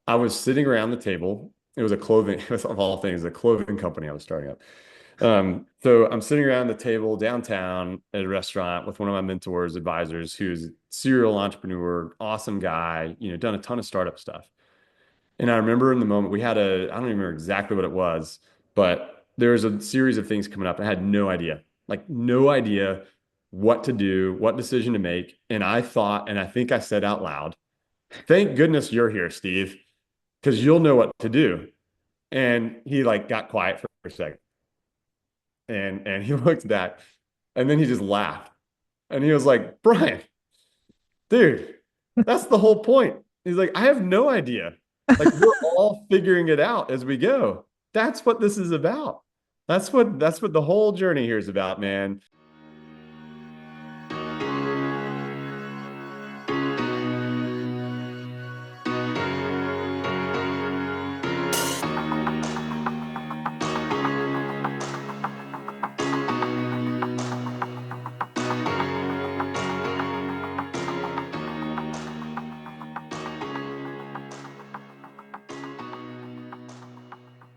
I was sitting around the table. It was a clothing, of all things, a clothing company I was starting up. So I'm sitting around the table downtown at a restaurant with one of my mentors, advisors, who's a serial entrepreneur, awesome guy, done a ton of startup stuff. And I remember in the moment we had I don't even remember exactly what it was, but there was a series of things coming up. I had no idea, like no idea what to do, what decision to make. And I thought, and I think I said out loud, thank goodness you're here, Steve, because you'll know what to do. And he like got quiet for a second and he looked back and then he just laughed. And he was like, Bryan, dude, that's the whole point. He's like, I have no idea. Like we're all figuring it out as we go. That's what this is about. That's what the whole journey here is about, man.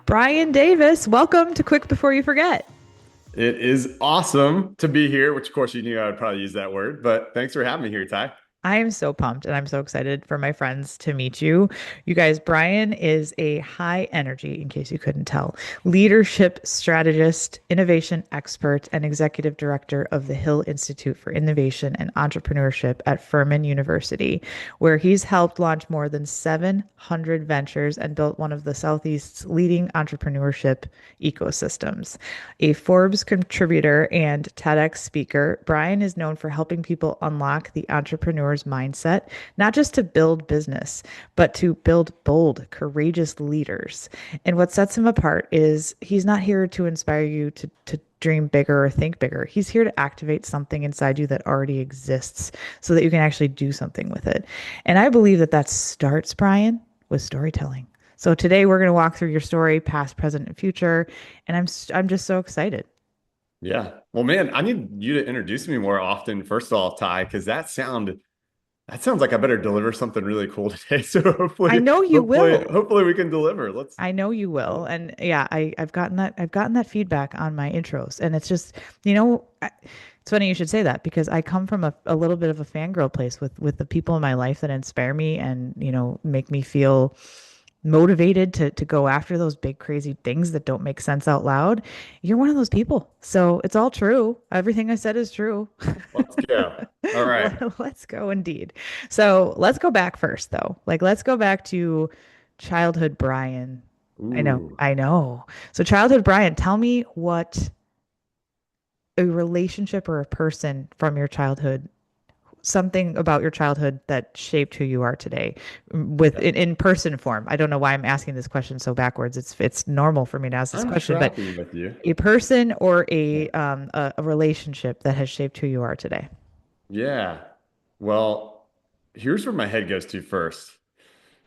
Bryan Davis, welcome to Quick Before You Forget. It is awesome to be here, which of course you knew I would probably use that word, but thanks for having me here, Ty. I am so pumped and I'm so excited for my friends to meet you. You guys, Bryan is a high energy, in case you couldn't tell, leadership strategist, innovation expert, and executive director of the Hill Institute for Innovation and Entrepreneurship at Furman University, where he's helped launch more than 700 ventures and built one of the Southeast's leading entrepreneurship ecosystems. A Forbes contributor and TEDx speaker, Bryan is known for helping people unlock the entrepreneur's mindset, not just to build business, but to build bold, courageous leaders. And what sets him apart is he's not here to inspire you to dream bigger or think bigger. He's here to activate something inside you that already exists so that you can actually do something with it. And I believe that that starts, Bryan, with storytelling. So today we're going to walk through your story, past, present, and future, and I'm just so excited. Yeah. Well, man, I need you to introduce me more often, first off, Ty, because that sounds like I better deliver something really cool today. So I hopefully, know you hopefully, will. hopefully we can deliver. Let's I know you will. And yeah, I've gotten that feedback on my intros. And it's just, you know, it's funny you should say that because I come from a little bit of a fangirl place with the people in my life that inspire me and, make me feel motivated to go after those big crazy things that don't make sense out loud. You're one of those people. So it's all true. Everything I said is true. let's go. All right. Let's go indeed. So let's go back first though. Like let's go back to childhood Bryan. I know, Ooh. I know. So childhood Bryan, tell me what a relationship or a person from your childhood, something about your childhood that shaped who you are today with Yeah. in person form. I don't know why I'm asking this question so backwards. It's normal for me to ask this I'm question, but tracking with you. a person or Yeah. a relationship that has shaped who you are today. Yeah. Well, here's where my head goes to first.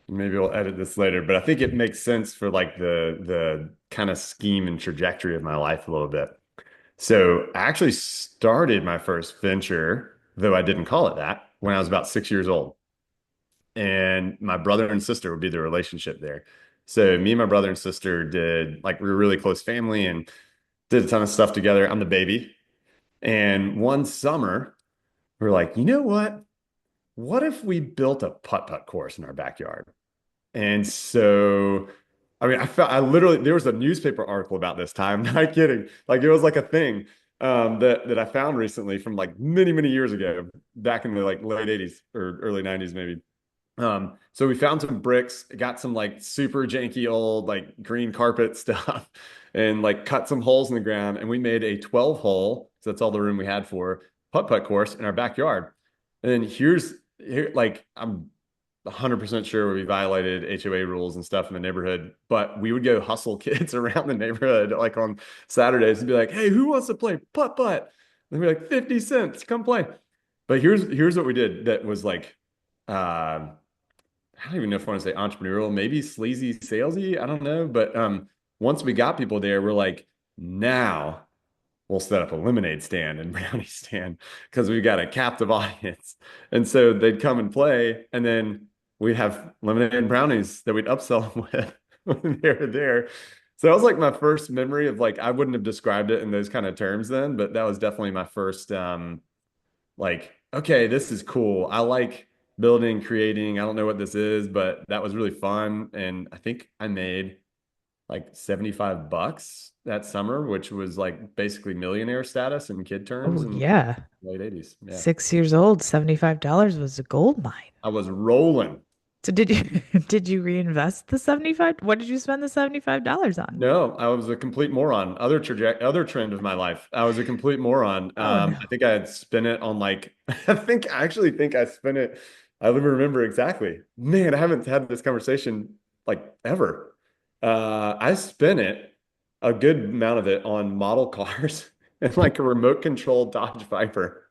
Maybe we'll edit this later, but I think it makes sense for like the kind of scheme and trajectory of my life a little bit. So I actually started my first venture, though I didn't call it that, when I was about 6 years old. And my brother and sister would be the relationship there. So me and my brother and sister did like we were really close family and did a ton of stuff together. I'm the baby. And one summer, we were like, you know what? What if we built a putt-putt course in our backyard? And so, I mean, I literally, there was a newspaper article about this time. Not kidding. Like it was like a thing that I found recently from like many, many years ago, back in the like late 80s or early 90s, maybe. So we found some bricks, got some like super janky old like green carpet stuff, and like cut some holes in the ground, and we made a 12 hole, so that's all the room we had for putt-putt course in our backyard. And then like I'm 100% sure we violated HOA rules and stuff in the neighborhood, but we would go hustle kids around the neighborhood like on Saturdays and be like, "Hey, who wants to play putt-putt?" And they'd be like, "50 cents, come play." But here's what we did that was like I don't even know if I want to say entrepreneurial, maybe sleazy, salesy. I don't know. But once we got people there, we're like, now we'll set up a lemonade stand and brownie stand because we've got a captive audience. And so they'd come and play. And then we'd have lemonade and brownies that we'd upsell them with when they were there. So that was like my first memory of like I wouldn't have described it in those kind of terms then, but that was definitely my first like, okay, this is cool. I like building, creating. I don't know what this is, but that was really fun. And I think I made like 75 bucks that summer, which was like basically millionaire status in kid terms Oh in yeah. late 80s. Yeah. 6 years old, $75 was a gold mine. I was rolling. So did you did you reinvest the 75? What did you spend the $75 on? No, I was a complete moron. Other trend of my life. I was a complete moron. Oh no. I think I had spent it on like I actually think I spent it. I don't even remember exactly. Man, I haven't had this conversation like ever. I spent it a good amount of it on model cars and like a remote controlled Dodge Viper.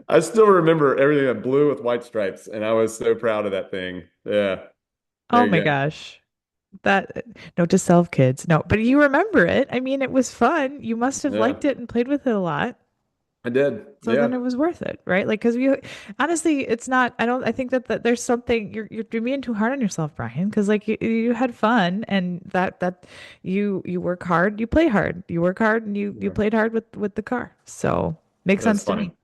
I still remember everything that blue with white stripes, and I was so proud of that thing. Yeah, Oh there my you go. gosh. That note to self, kids. No, but you remember it. I mean, it was fun. You must have Yeah, liked it and played with it a lot. I did. So then Yeah. it was worth it, right? Like, because you honestly, it's not, I think that there's something you're being too hard on yourself, Brian, because like you had fun and that you work hard, you play hard. You work hard and you Yeah. played hard with the car. So makes That's sense to funny. me.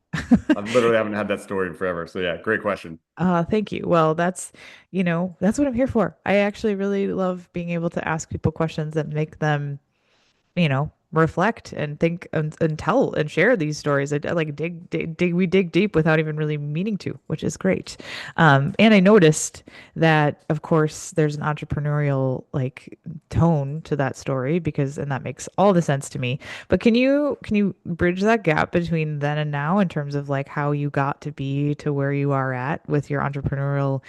I literally haven't had that story in forever. So yeah, great question. Thank you. Well, that's what I'm here for. I actually really love being able to ask people questions that make them reflect and think and tell and share these stories. I like we dig deep without even really meaning to, which is great. And I noticed that, of course, there's an entrepreneurial like tone to that story and that makes all the sense to me. But can you bridge that gap between then and now in terms of like how you got to be to where you are at with your entrepreneurial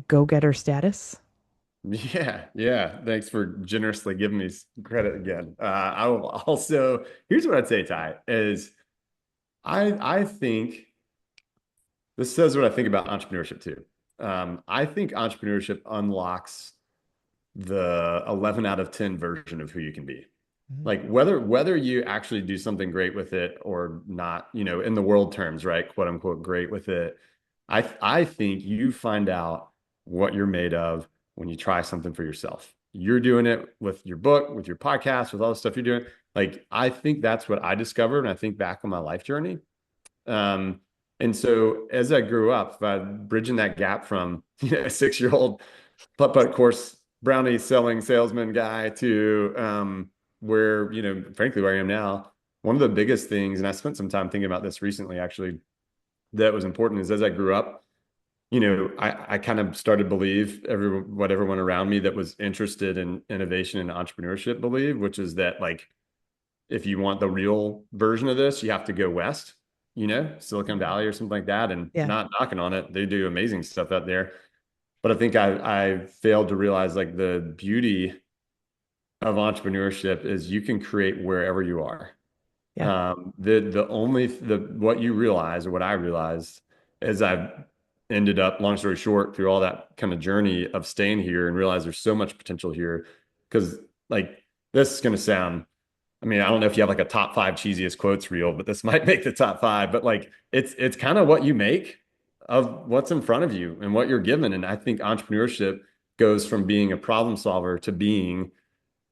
go-getter status? Yeah, yeah. Thanks for generously giving me credit again. I will also, here's what I'd say, Ty, is I think this says what I think about entrepreneurship too. I think entrepreneurship unlocks the 11 out of 10 version of who you can be. Mm. Like whether you actually do something great with it or not, in the world terms, right? Quote unquote great with it. I think you find out what you're made of when you try something for yourself. You're doing it with your book, with your podcast, with all the stuff you're doing. Like I think that's what I discovered. And I think back on my life journey. Um, and so as I grew up, bridging that gap from a 6 year old putt-putt course brownie selling salesman guy to where, frankly, where I am now, one of the biggest things, and I spent some time thinking about this recently, actually, that was important is as I grew up, I kind of started to believe what everyone around me that was interested in innovation and entrepreneurship believed, which is that like if you want the real version of this, you have to go west, Silicon Mhm. Valley or something like that. And Yeah. not knocking on it, they do amazing stuff out there. But I think I failed to realize like the beauty of entrepreneurship is you can create wherever you are. Yeah. The only the what you realize or what I realized is I've ended up, long story short, through all that kind of journey of staying here and realize there's so much potential here. Because like this is gonna sound, I mean, I don't know if you have like a top five cheesiest quotes reel, but this might make the top five. But like it's kind of what you make of what's in front of you and what you're given. And I think entrepreneurship goes from being a problem solver to being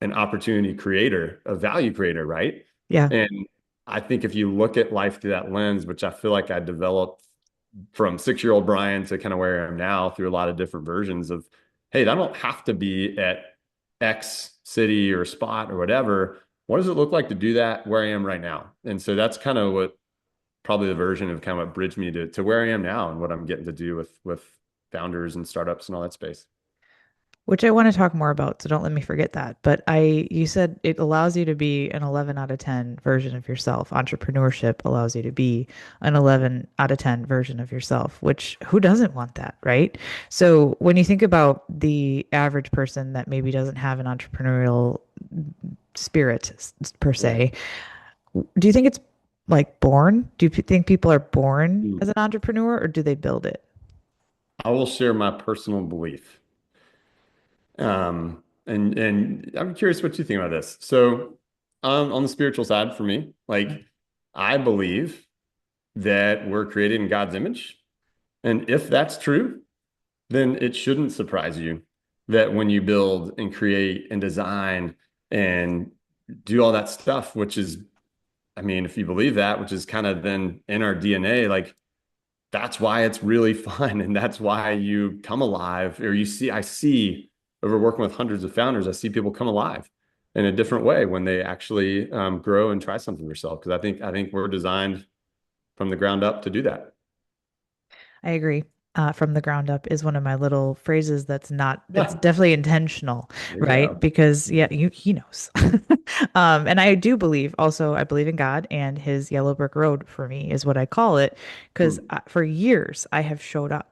an opportunity creator, a value creator, right? Yeah. And I think if you look at life through that lens, which I feel like I developed from 6 year old Bryan to kind of where I am now through a lot of different versions of, hey, I don't have to be at X city or spot or whatever. What does it look like to do that where I am right now? And so that's kind of what probably the version of kind of what bridged me to where I am now and what I'm getting to do with founders and startups and all that space. Which I want to talk more about, so don't let me forget that. But you said it allows you to be an 11 out of 10 version of yourself. Entrepreneurship allows you to be an 11 out of 10 version of yourself, which who doesn't want that, right? So when you think about the average person that maybe doesn't have an entrepreneurial spirit per Yeah. se, do you think it's like born? Do you think people are born Hmm. as an entrepreneur or do they build it? I will share my personal belief. And I'm curious what you think about this. So, on the spiritual side, for me, like I believe that we're created in God's image, And if that's true, then it shouldn't surprise you that when you build and create and design and do all that stuff, which is, I mean, if you believe that, which is kind of then in our DNA, like that's why it's really fun. And that's why you come alive or I see over working with hundreds of founders, I see people come alive in a different way when they actually grow and try something themselves. Because I think we're designed from the ground up to do that. I agree. From the ground up is one of my little phrases that's not, it's There definitely intentional, you right? go. Because yeah, he knows. And I do believe also, I believe in God and his yellow brick road for me is what I call it. Because Hmm. for years I have showed up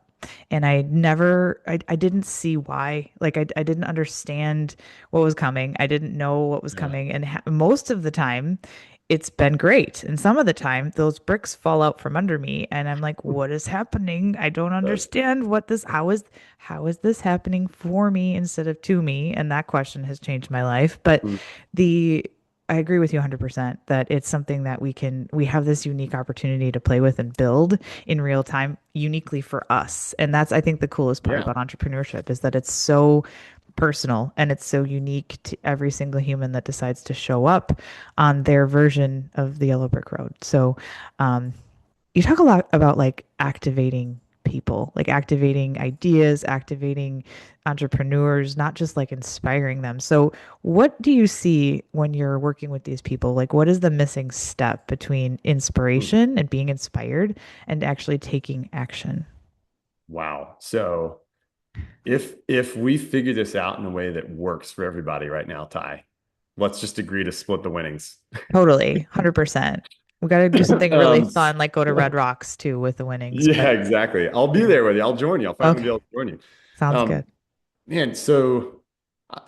and I didn't see why. Like I didn't understand what was coming. I didn't know what was Yeah. coming. And most of the time, it's been great. And some of the time, those bricks fall out from under me, and I'm like, what is happening? I don't understand how is this happening for me instead of to me? And that question has changed my life. But Mm. the I agree with you 100% that it's something that we have this unique opportunity to play with and build in real time uniquely for us. And that's, I think, the coolest part Yeah. about entrepreneurship is that it's so personal and it's so unique to every single human that decides to show up on their version of the yellow brick road. So, um, you talk a lot about like activating people, like activating ideas, activating entrepreneurs, not just like inspiring them. So, what do you see when you're working with these people? Like, what is the missing step between Mm. inspiration and being inspired and actually taking action? Wow. So if we figure this out in a way that works for everybody right now, Ty, let's just agree to split the winnings. Totally, 100%. We got to do something really Um, fun, like go to Red Rocks too with the winnings. yeah, But exactly. I'll be yeah, there with you. I'll join you. I'll finally be okay, able to join you. sounds Um, good. man, so uh,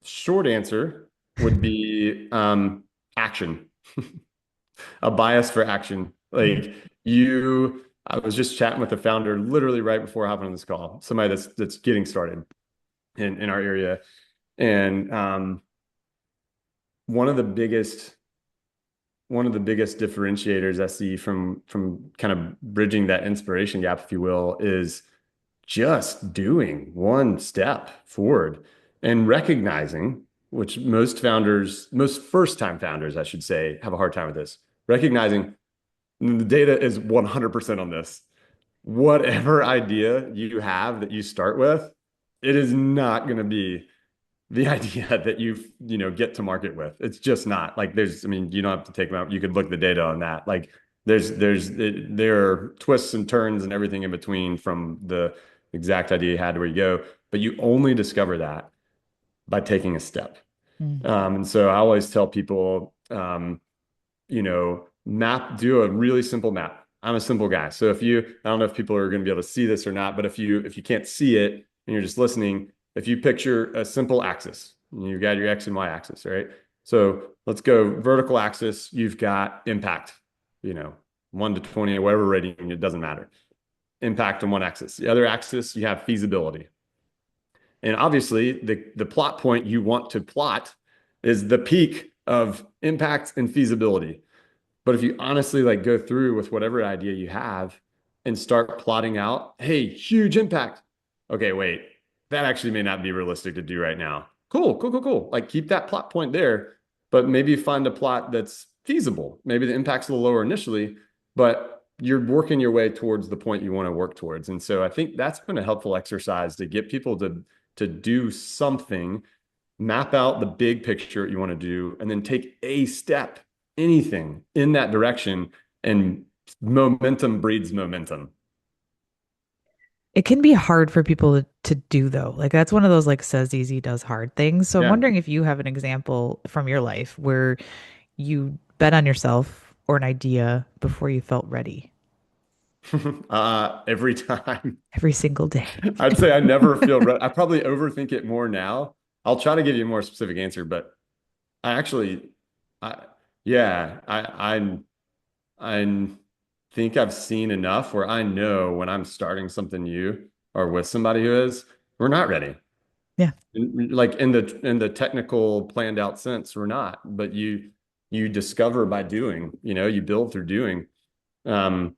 short answer would be action, a bias for action. Mhm. I was just chatting with the founder literally right before hopping on this call, somebody that's getting started in our area. And one of the biggest one of the biggest differentiators I see from kind of bridging that inspiration gap, if you will, is just doing one step forward and recognizing, which most first-time founders, I should say, have a hard time with this, recognizing the data is 100% on this. Whatever idea you have that you start with, it is not going to be the idea that get to market with. It's just not like I mean, you don't have to take them out. You could look the data on that. Like there are twists and turns and everything in between from the exact idea you had to where you go, but you only discover that by taking a step. Mm. And so I always tell people, do a really simple map. I'm a simple guy. So I don't know if people are going to be able to see this or not, but if you can't see it and you're just listening, if you picture a simple axis, you've got your X and Y axis, right? So let's go vertical axis. You've got impact, you know, 1 to 20 or whatever rating, it doesn't matter. Impact on one axis. The other axis, you have feasibility. And obviously, the plot point you want to plot is the peak of impact and feasibility. But if you honestly like go through with whatever idea you have and start plotting out, hey, huge impact. Okay, wait, that actually may not be realistic to do right now. Cool, cool, cool, cool. Like keep that plot point there, but maybe find a plot that's feasible. Maybe the impact's a little lower initially, but you're working your way towards the point you want to work towards. And so I think that's been a helpful exercise to get people to do something, map out the big picture you want to do, and then take a step, anything in that direction. And momentum breeds momentum. It can be hard for people to do though. Like that's one of those like says easy, does hard things. So I'm Yeah. wondering if you have an example from your life where you bet on yourself or an idea before you felt ready Every time. every single day. I'd say I never feel ready. I probably overthink it more now. I'll try to give you a more specific answer, but I actually, I, yeah, I think I've seen enough where I know when I'm starting something new or with somebody who is, we're not ready. Yeah. Like in the technical planned out sense, we're not. But you discover by doing, you build through doing. Um,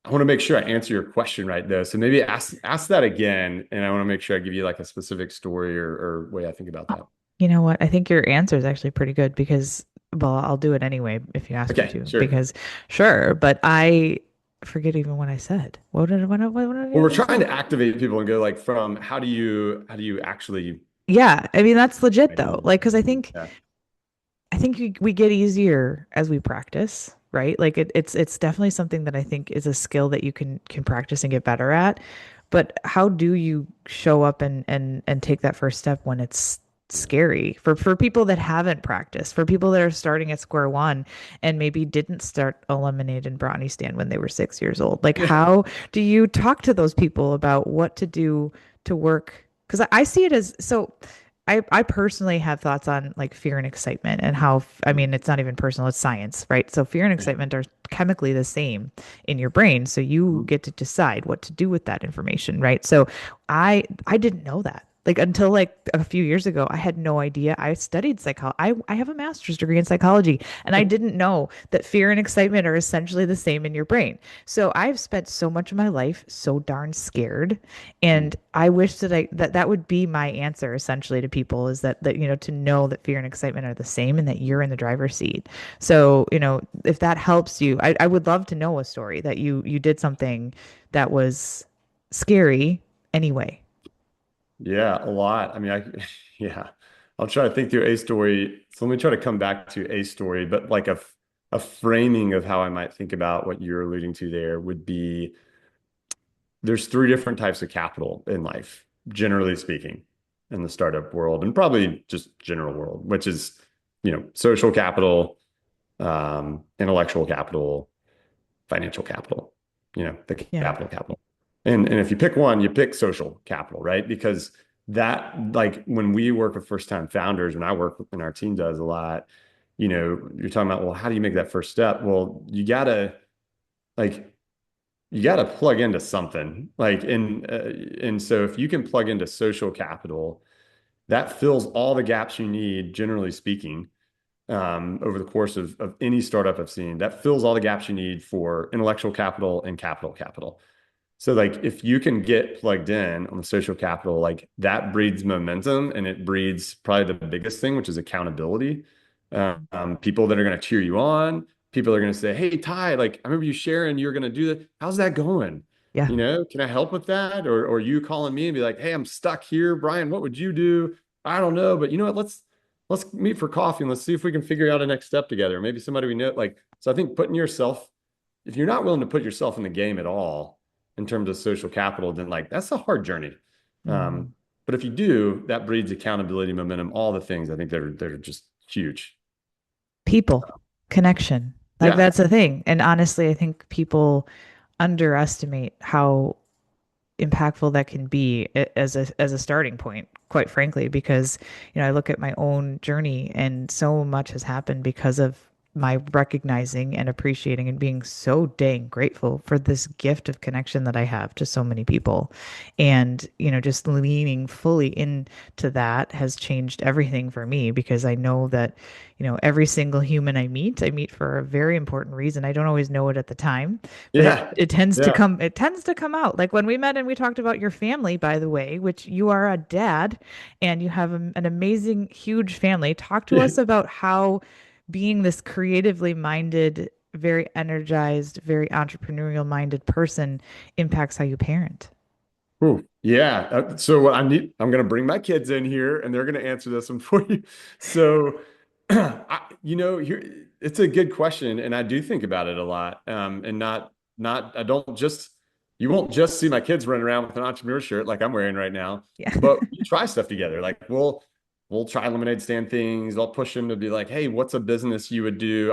I want to make sure I answer your question right though. So maybe ask that again, and I want to make sure I give you like a specific story or way I think about that. You know what? I think your answer is actually pretty good because, well, I'll do it anyway if you ask me Okay, to, sure. because sure, but I forget even what I said. What did I Well, we're even trying say? to activate people and go like from how do you actually Yeah, I mean that's legit though. right? Like, because Yeah. I think we get easier as we practice, right? Like it's definitely something that I think is a skill that you can practice and get better at. But how do you show up and take that first step when it's scary for people that haven't practiced, for people that are starting at square one and maybe didn't start a lemonade and brownie stand when they were 6 years old? Like, Yeah. how do you talk to those people about what to do to work? Because I see it as so. I personally have thoughts on like fear and excitement and how, I mean, it's not even personal, it's science, right? So fear and Yeah. excitement are chemically the same in your brain. So you Mhm. get to decide what to do with that information, right? So I didn't know that. Like until like a few years ago, I had no idea. I studied psychology. I have a master's degree in psychology, and I didn't know that fear and excitement are essentially the same in your brain. So I've spent so much of my life so darn scared, and I wish that that would be my answer essentially to people is that to know that fear and excitement are the same and that you're in the driver's seat. So, if that helps you, I would love to know a story that you did something that was scary anyway. Yeah, a lot. I mean, yeah, I'll try to think through a story. So let me try to come back to a story, but like a framing of how I might think about what you're alluding to there would be there's three different types of capital in life, generally speaking, in the startup world and probably just general world, which is, social capital, intellectual capital, financial capital, the Yeah. capital. And if you pick one, you pick social capital, right? Because that, like when we work with first time founders, when I work with, and our team does a lot, you're talking about, well, how do you make that first step? Well, like, you gotta plug into something like, and so if you can plug into social capital, that fills all the gaps you need, generally speaking, over the course of any startup I've seen, that fills all the gaps you need for intellectual capital and capital. So like if you can get plugged in on the social capital, like that breeds momentum and it breeds probably the biggest thing, which is accountability. People that are going to cheer you on, people are going to say, "Hey, Ty, like I remember you sharing you're going to do that. How's that going? Yeah. Can I help with that?" Or you calling me and be like, "Hey, I'm stuck here, Brian. What would you do? I don't know, but you know what? Let's meet for coffee and let's see if we can figure out a next step together. Maybe somebody we know." Like, so I think putting yourself, if you're not willing to put yourself in the game at all in terms of social capital, then like that's a hard journey. Mm. But if you do, that breeds accountability, momentum, all the things I think they're just huge. People, connection. Like Yeah. that's the thing. And honestly, I think people underestimate how impactful that can be as a starting point, quite frankly, because I look at my own journey and so much has happened because of my recognizing and appreciating and being so dang grateful for this gift of connection that I have to so many people. And, just leaning fully into that has changed everything for me because I know that, every single human I meet for a very important reason. I don't always know it at the time, but it, Yeah. it tends to Yeah. come out. Like when we met and we talked about your family, by the way, which you are a dad and you have an amazing, huge family. Talk to Yeah. us about how being this creatively minded, very energized, very entrepreneurial minded person impacts how you parent. Ooh, yeah. So what I'm going to bring my kids in here and they're going to answer this one for you. So, here, it's a good question. And I do think about it a lot. And I don't just, you won't just see my kids running around with an entrepreneur shirt like I'm wearing right now, Yeah. but we try stuff together. Like we'll try lemonade stand things. I'll push them to be like, "Hey, what's a business you would do?"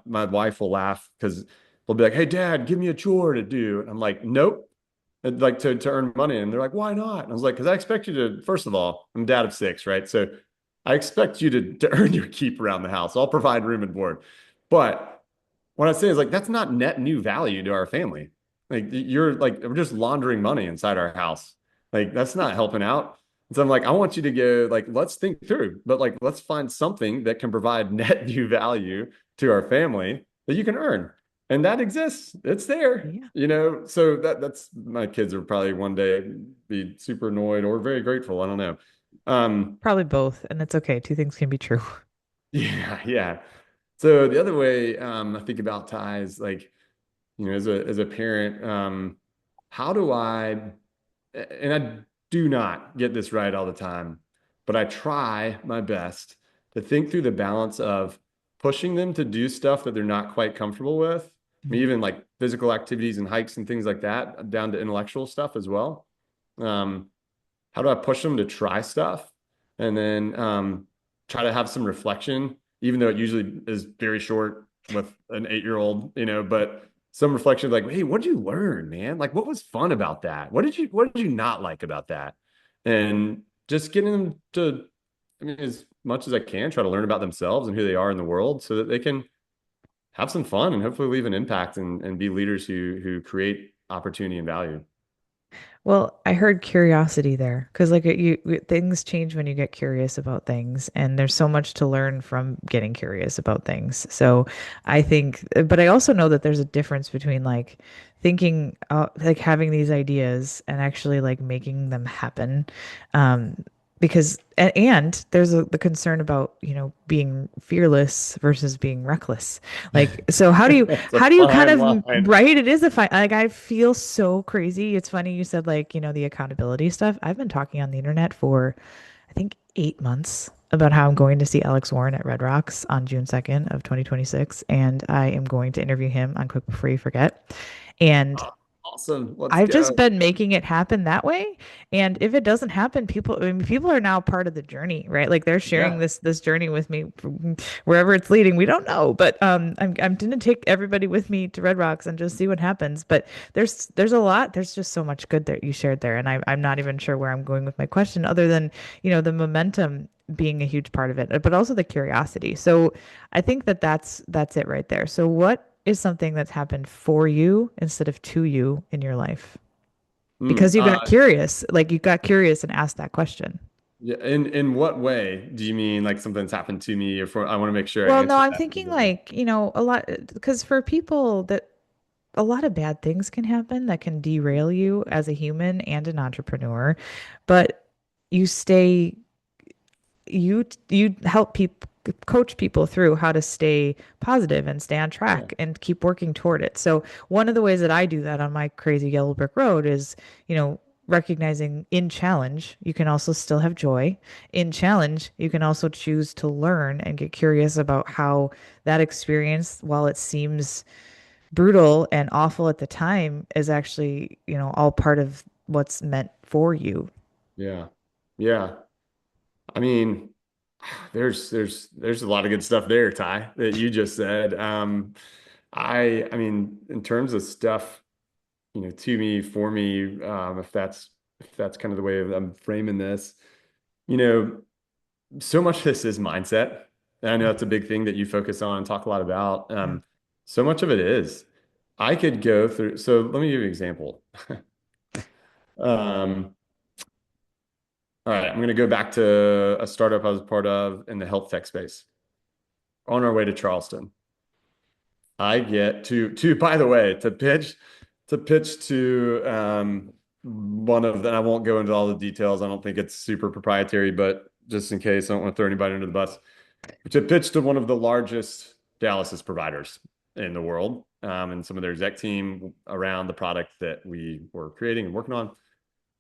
My wife will laugh because they'll be like, "Hey, Dad, give me a chore to do." And I'm like, "Nope." Like to earn money. And they're like, "Why not?" And I was like, "Because I expect you to, first of all, I'm dad of six, right? So I expect you to earn your keep around the house. I'll provide room and board." But what I say is like, that's not net new value to our family. Like you're like, we're just laundering money inside our house. Like that's not helping out. And so I'm like, I want you to go, like, let's think through, but like, let's find something that can provide net new value to our family that you can earn. And that exists. It's there. Yeah, So that's my kids will probably one day be super annoyed or very grateful. I don't know. Um, probably both, and it's okay. Two things can be true. yeah, yeah. So the other way I think about ties, like, as a parent, how do I, and I do not get this right all the time, but I try my best to think through the balance of pushing them to do stuff that they're not quite comfortable with. I mean, Mhm. even like physical activities and hikes and things like that, down to intellectual stuff as well. Um, how do I push them to try stuff and then try to have some reflection, even though it usually is very short with an 8-year-old, but some reflection like, hey, what did you learn, man? Like, what was fun about that? What did you not like about that? And just getting them to, I mean, as much as I can, try to learn about themselves and who they are in the world so that they can have some fun and hopefully leave an impact and be leaders who create opportunity and value. Well, I heard curiosity there because things change when you get curious about things, and there's so much to learn from getting curious about things. So I think, but I also know that there's a difference between like thinking, like having these ideas and actually like making them happen. Um, because and there's the concern about, being fearless versus being reckless. Like, so That's a how do you kind fine of line. right? It is a fine, like, I feel so crazy. It's funny you said like, the accountability stuff. I've been talking on the internet for, I think, 8 months about how I'm going to see Alex Warren at Red Rocks on June 2nd of 2026. And I am going to interview him on Quick Before You Forget. And Oh, awesome. Let's I've just go. been making it happen that way. And if it doesn't happen, I mean, people are now part of the journey, right? Like they're sharing Yeah. this journey with me wherever it's leading. We don't know, but I'm going to take everybody with me to Red Rocks and just see what happens. But there's a lot. There's just so much good that you shared there, and I'm not even sure where I'm going with my question, other than the momentum being a huge part of it, but also the curiosity. So I think that's it right there. So what is something that's happened for you instead of to you in your life? Mm, Because you got curious, like you got curious and asked that question. yeah. In what way do you mean like something's happened to me or for I want to make sure I Well, no, answer I'm that. thinking like, a lot, because for people that a lot of bad things can happen that can derail you as a human and an entrepreneur, but you stay you help people coach people through how to stay positive and stay on Yeah. track and keep working toward it. So one of the ways that I do that on my crazy yellow brick road is, recognizing in challenge, you can also still have joy. In challenge, you can also choose to learn and get curious about how that experience, while it seems brutal and awful at the time, is actually, all part of what's meant for you. Yeah. Yeah. I mean, there's a lot of good stuff there, Ty, that you just said. I mean, in terms of stuff, to me, for me, if that's kind of the way I'm framing this, you know, so much of this is mindset. And I know that's a big thing that you focus on and talk a lot about. Yeah. So much of it is. I could go through. So let me give you an example. Um, all right, I'm going to go back to a startup I was a part of in the health tech space. On our way to Charleston, I get to by the way, to pitch to one of the, and I won't go into all the details. I don't think it's super proprietary, but just in case, I don't want to throw anybody under the bus. To pitch to one of the largest dialysis providers in the world, and some of their exec team around the product that we were creating and working on.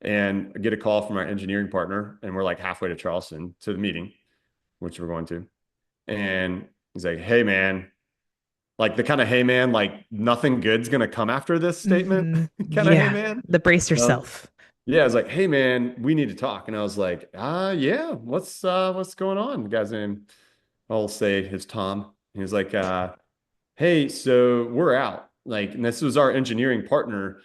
And I get a call from our engineering partner, and we're like halfway to Charleston to the meeting, which we're going to. And he's like, "Hey, man, like the kind of hey, man, like nothing good's gonna come after this statement, kind of hey, Yeah. man." The brace And yourself. yeah, I was like, "Hey, man, we need to talk." And I was like, yeah, what's going on?" The guy's name, I'll say, is Tom. He was like, "Hey, so we're out." Like, and this was our engineering partner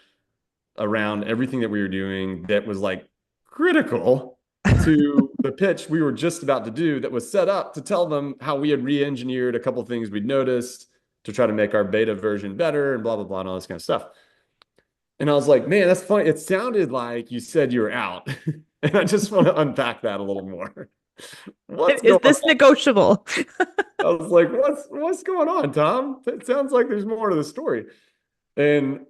around everything that we were doing that was like critical to the pitch we were just about to do that was set up to tell them how we had re-engineered a couple of things we'd noticed to try to make our beta version better and blah blah blah and all this kind of stuff. And I was like, man, that's funny. It sounded like you said you were out. And I just want to unpack that a little more. What's Is going this on? negotiable? I was like, what's going on, Tom? It sounds like there's more to the story. And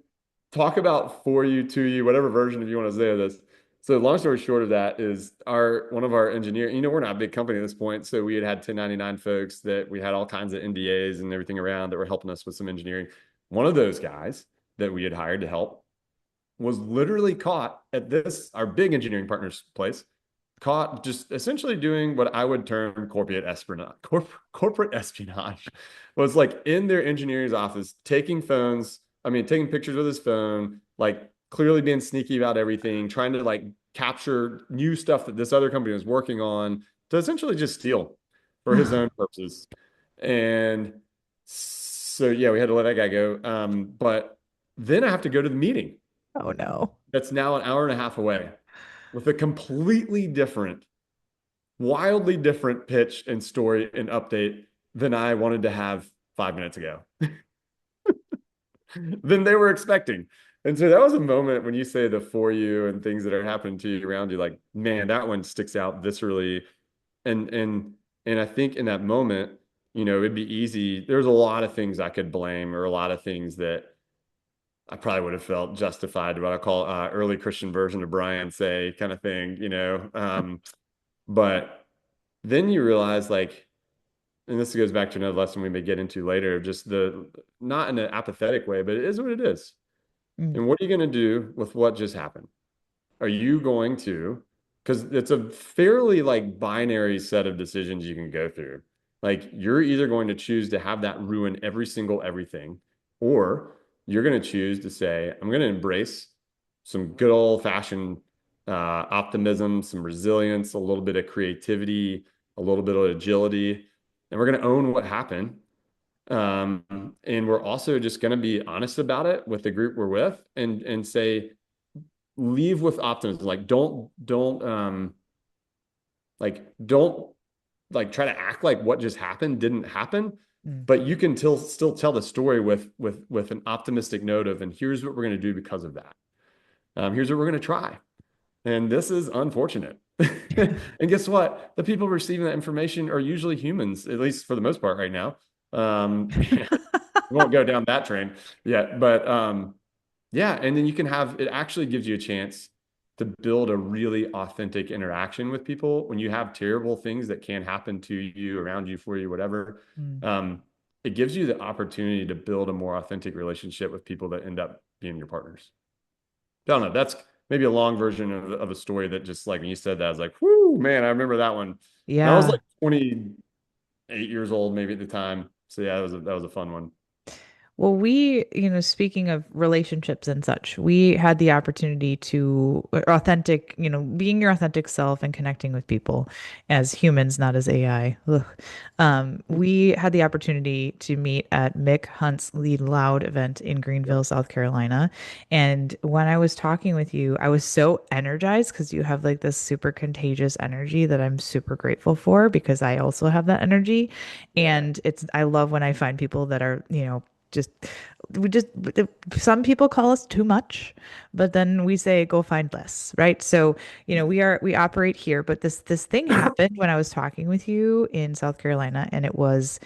talk about for you, to you, whatever version of you want to say of this. So long story short of that is our one of our engineer, we're not a big company at this point. So we had 1099 folks that we had all kinds of NDAs and everything around that were helping us with some engineering. One of those guys that we had hired to help was literally caught at this, our big engineering partner's place, caught just essentially doing what I would term corporate espionage. Corporate espionage was like in their engineer's office, taking phones, taking pictures with his phone, like clearly being sneaky about everything, trying to like capture new stuff that this other company was working on to essentially just steal for his own purposes. And so, yeah, we had to let that guy go. But then I have to go to the meeting Oh no. that's now an hour and a half away with a completely different, wildly different pitch and story and update than I wanted to have 5 minutes ago, than they were expecting. And so that was a moment when you say the for you and things that are happening to you around you, like, man, that one sticks out viscerally. And and I think in that moment, it'd be easy. There's a lot of things I could blame or a lot of things that I probably would have felt justified, what I call early Christian version of Brian say kind of thing. But then you realize like, and this goes back to another lesson we may get into later, just the not in an apathetic way, but it is what it is. Mm, And what are you going to do with what just happened? Are you going to, because it's a fairly like binary set of decisions you can go through. Like you're either going to choose to have that ruin every single everything, or you're going to choose to say, I'm going to embrace some good old fashioned optimism, some resilience, a little bit of creativity, a little bit of agility, and we're going to own what happened. And we're also just going to be honest about it with the group we're with and say, leave with optimism. Like don't like try to act like what just happened didn't happen, mm. but you can still tell the story with an optimistic note of, and here's what we're going to do because of that. Here's what we're going to try. And this is unfortunate. And guess what? The people receiving that information are usually humans, at least for the most part right now. We won't go down that train yet, but yeah, and then you can have it actually gives you a chance to build a really authentic interaction with people when you have terrible things that can happen to you, around you, for you, whatever. Mm. Um, it gives you the opportunity to build a more authentic relationship with people that end up being your partners. I don't know. That's maybe a long version of a story that just like when you said that, I was like, whoo, man, I remember that one. And I was Yeah. like 28 years old maybe at the time. So yeah, that was a fun one. Well, speaking of relationships and such, we had the opportunity to authentic, being your authentic self and connecting with people as humans, not as AI. Ugh. We had the opportunity to meet at Mick Hunt's Lead Loud event in Yep. Greenville, South Carolina. And when I was talking with you, I was so energized because you have like this super contagious energy that I'm super grateful for because I also have that energy. Yeah. And I love when I find people that are, just we just some people call us too much, but then we say go find less, right? So we operate here, but this thing happened when I was talking with you in South Carolina, and it was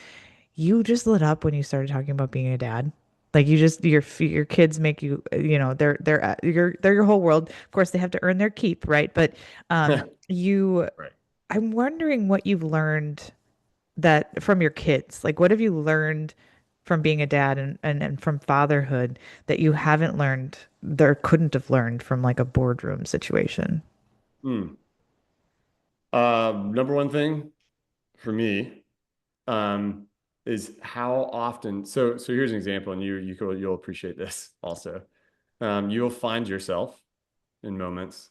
you just lit up when you started talking about being a dad. Like you just your kids make you, they're your whole world. Of course they have to earn their keep, right? But you Right. I'm wondering what you've learned that from your kids? Like, what have you learned from being a dad and from fatherhood that you haven't learned or couldn't have learned from like a boardroom situation? Hmm. Number one thing for me, um, is how often. So here's an example, and you'll appreciate this also. You'll find yourself in moments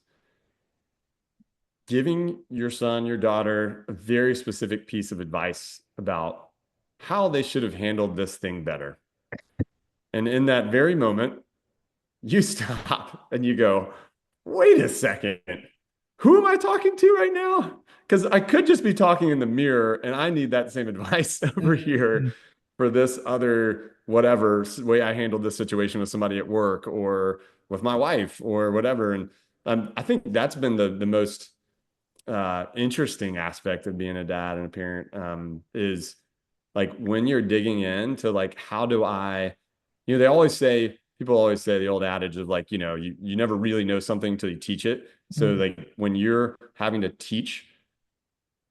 giving your son, your daughter, a very specific piece of advice about how they should have handled this thing better. And in that very moment, you stop and you go, wait a second, who am I talking to right now? Because I could just be talking in the mirror and I need that same advice over here Mm. for this other whatever way I handled this situation with somebody at work or with my wife or whatever. And I think that's been the most interesting aspect of being a dad and a parent is like when you're digging into like how do I, they always say people always say the old adage of like, you never really know something till you teach it. So Mm. like when you're having to teach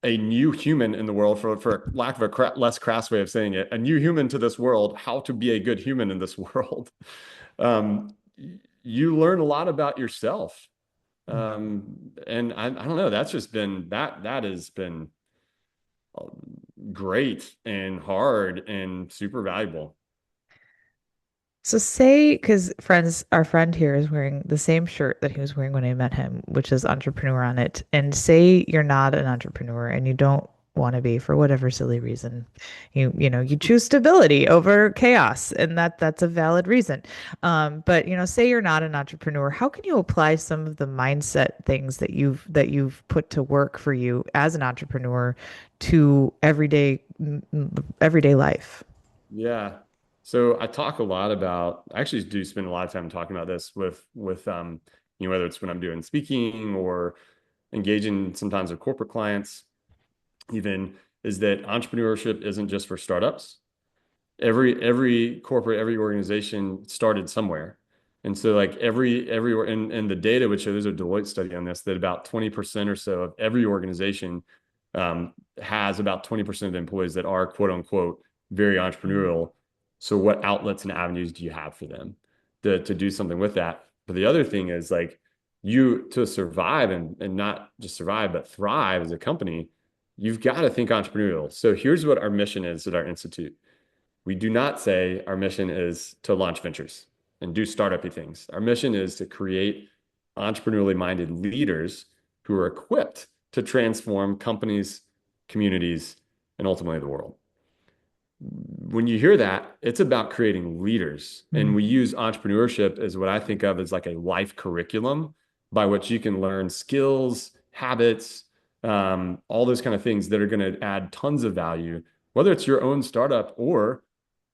a new human in the world, for lack of a less crass way of saying it, a new human to this world, how to be a good human in this world, um, you learn a lot about yourself. And I don't know, that's just been that has been great and hard and super valuable. So say, because our friend here is wearing the same shirt that he was wearing when I met him, which is entrepreneur on it. And say you're not an entrepreneur and you don't want to be for whatever silly reason. You choose stability over chaos, and that's a valid reason. But say you're not an entrepreneur, how can you apply some of the mindset things that you've put to work for you as an entrepreneur to everyday life? Yeah. So I talk a lot about, I actually do spend a lot of time talking about this with whether it's when I'm doing speaking or engaging sometimes with corporate clients, even is that entrepreneurship isn't just for startups. Every corporate, every organization started somewhere. And so like every and the data would show, there's a Deloitte study on this, that about 20% or so of every organization has about 20% of the employees that are quote unquote very entrepreneurial. So what outlets and avenues do you have for them to do something with that? But the other thing is like you to survive and not just survive, but thrive as a company, you've got to think entrepreneurial. So here's what our mission is at our institute. We do not say our mission is to launch ventures and do startup-y things. Our mission is to create entrepreneurially minded leaders who are equipped to transform companies, communities, and ultimately the world. When you hear that, it's about creating leaders. And Mm. we use entrepreneurship as what I think of as like a life curriculum by which you can learn skills, habits, all those kind of things that are going to add tons of value, whether it's your own startup or,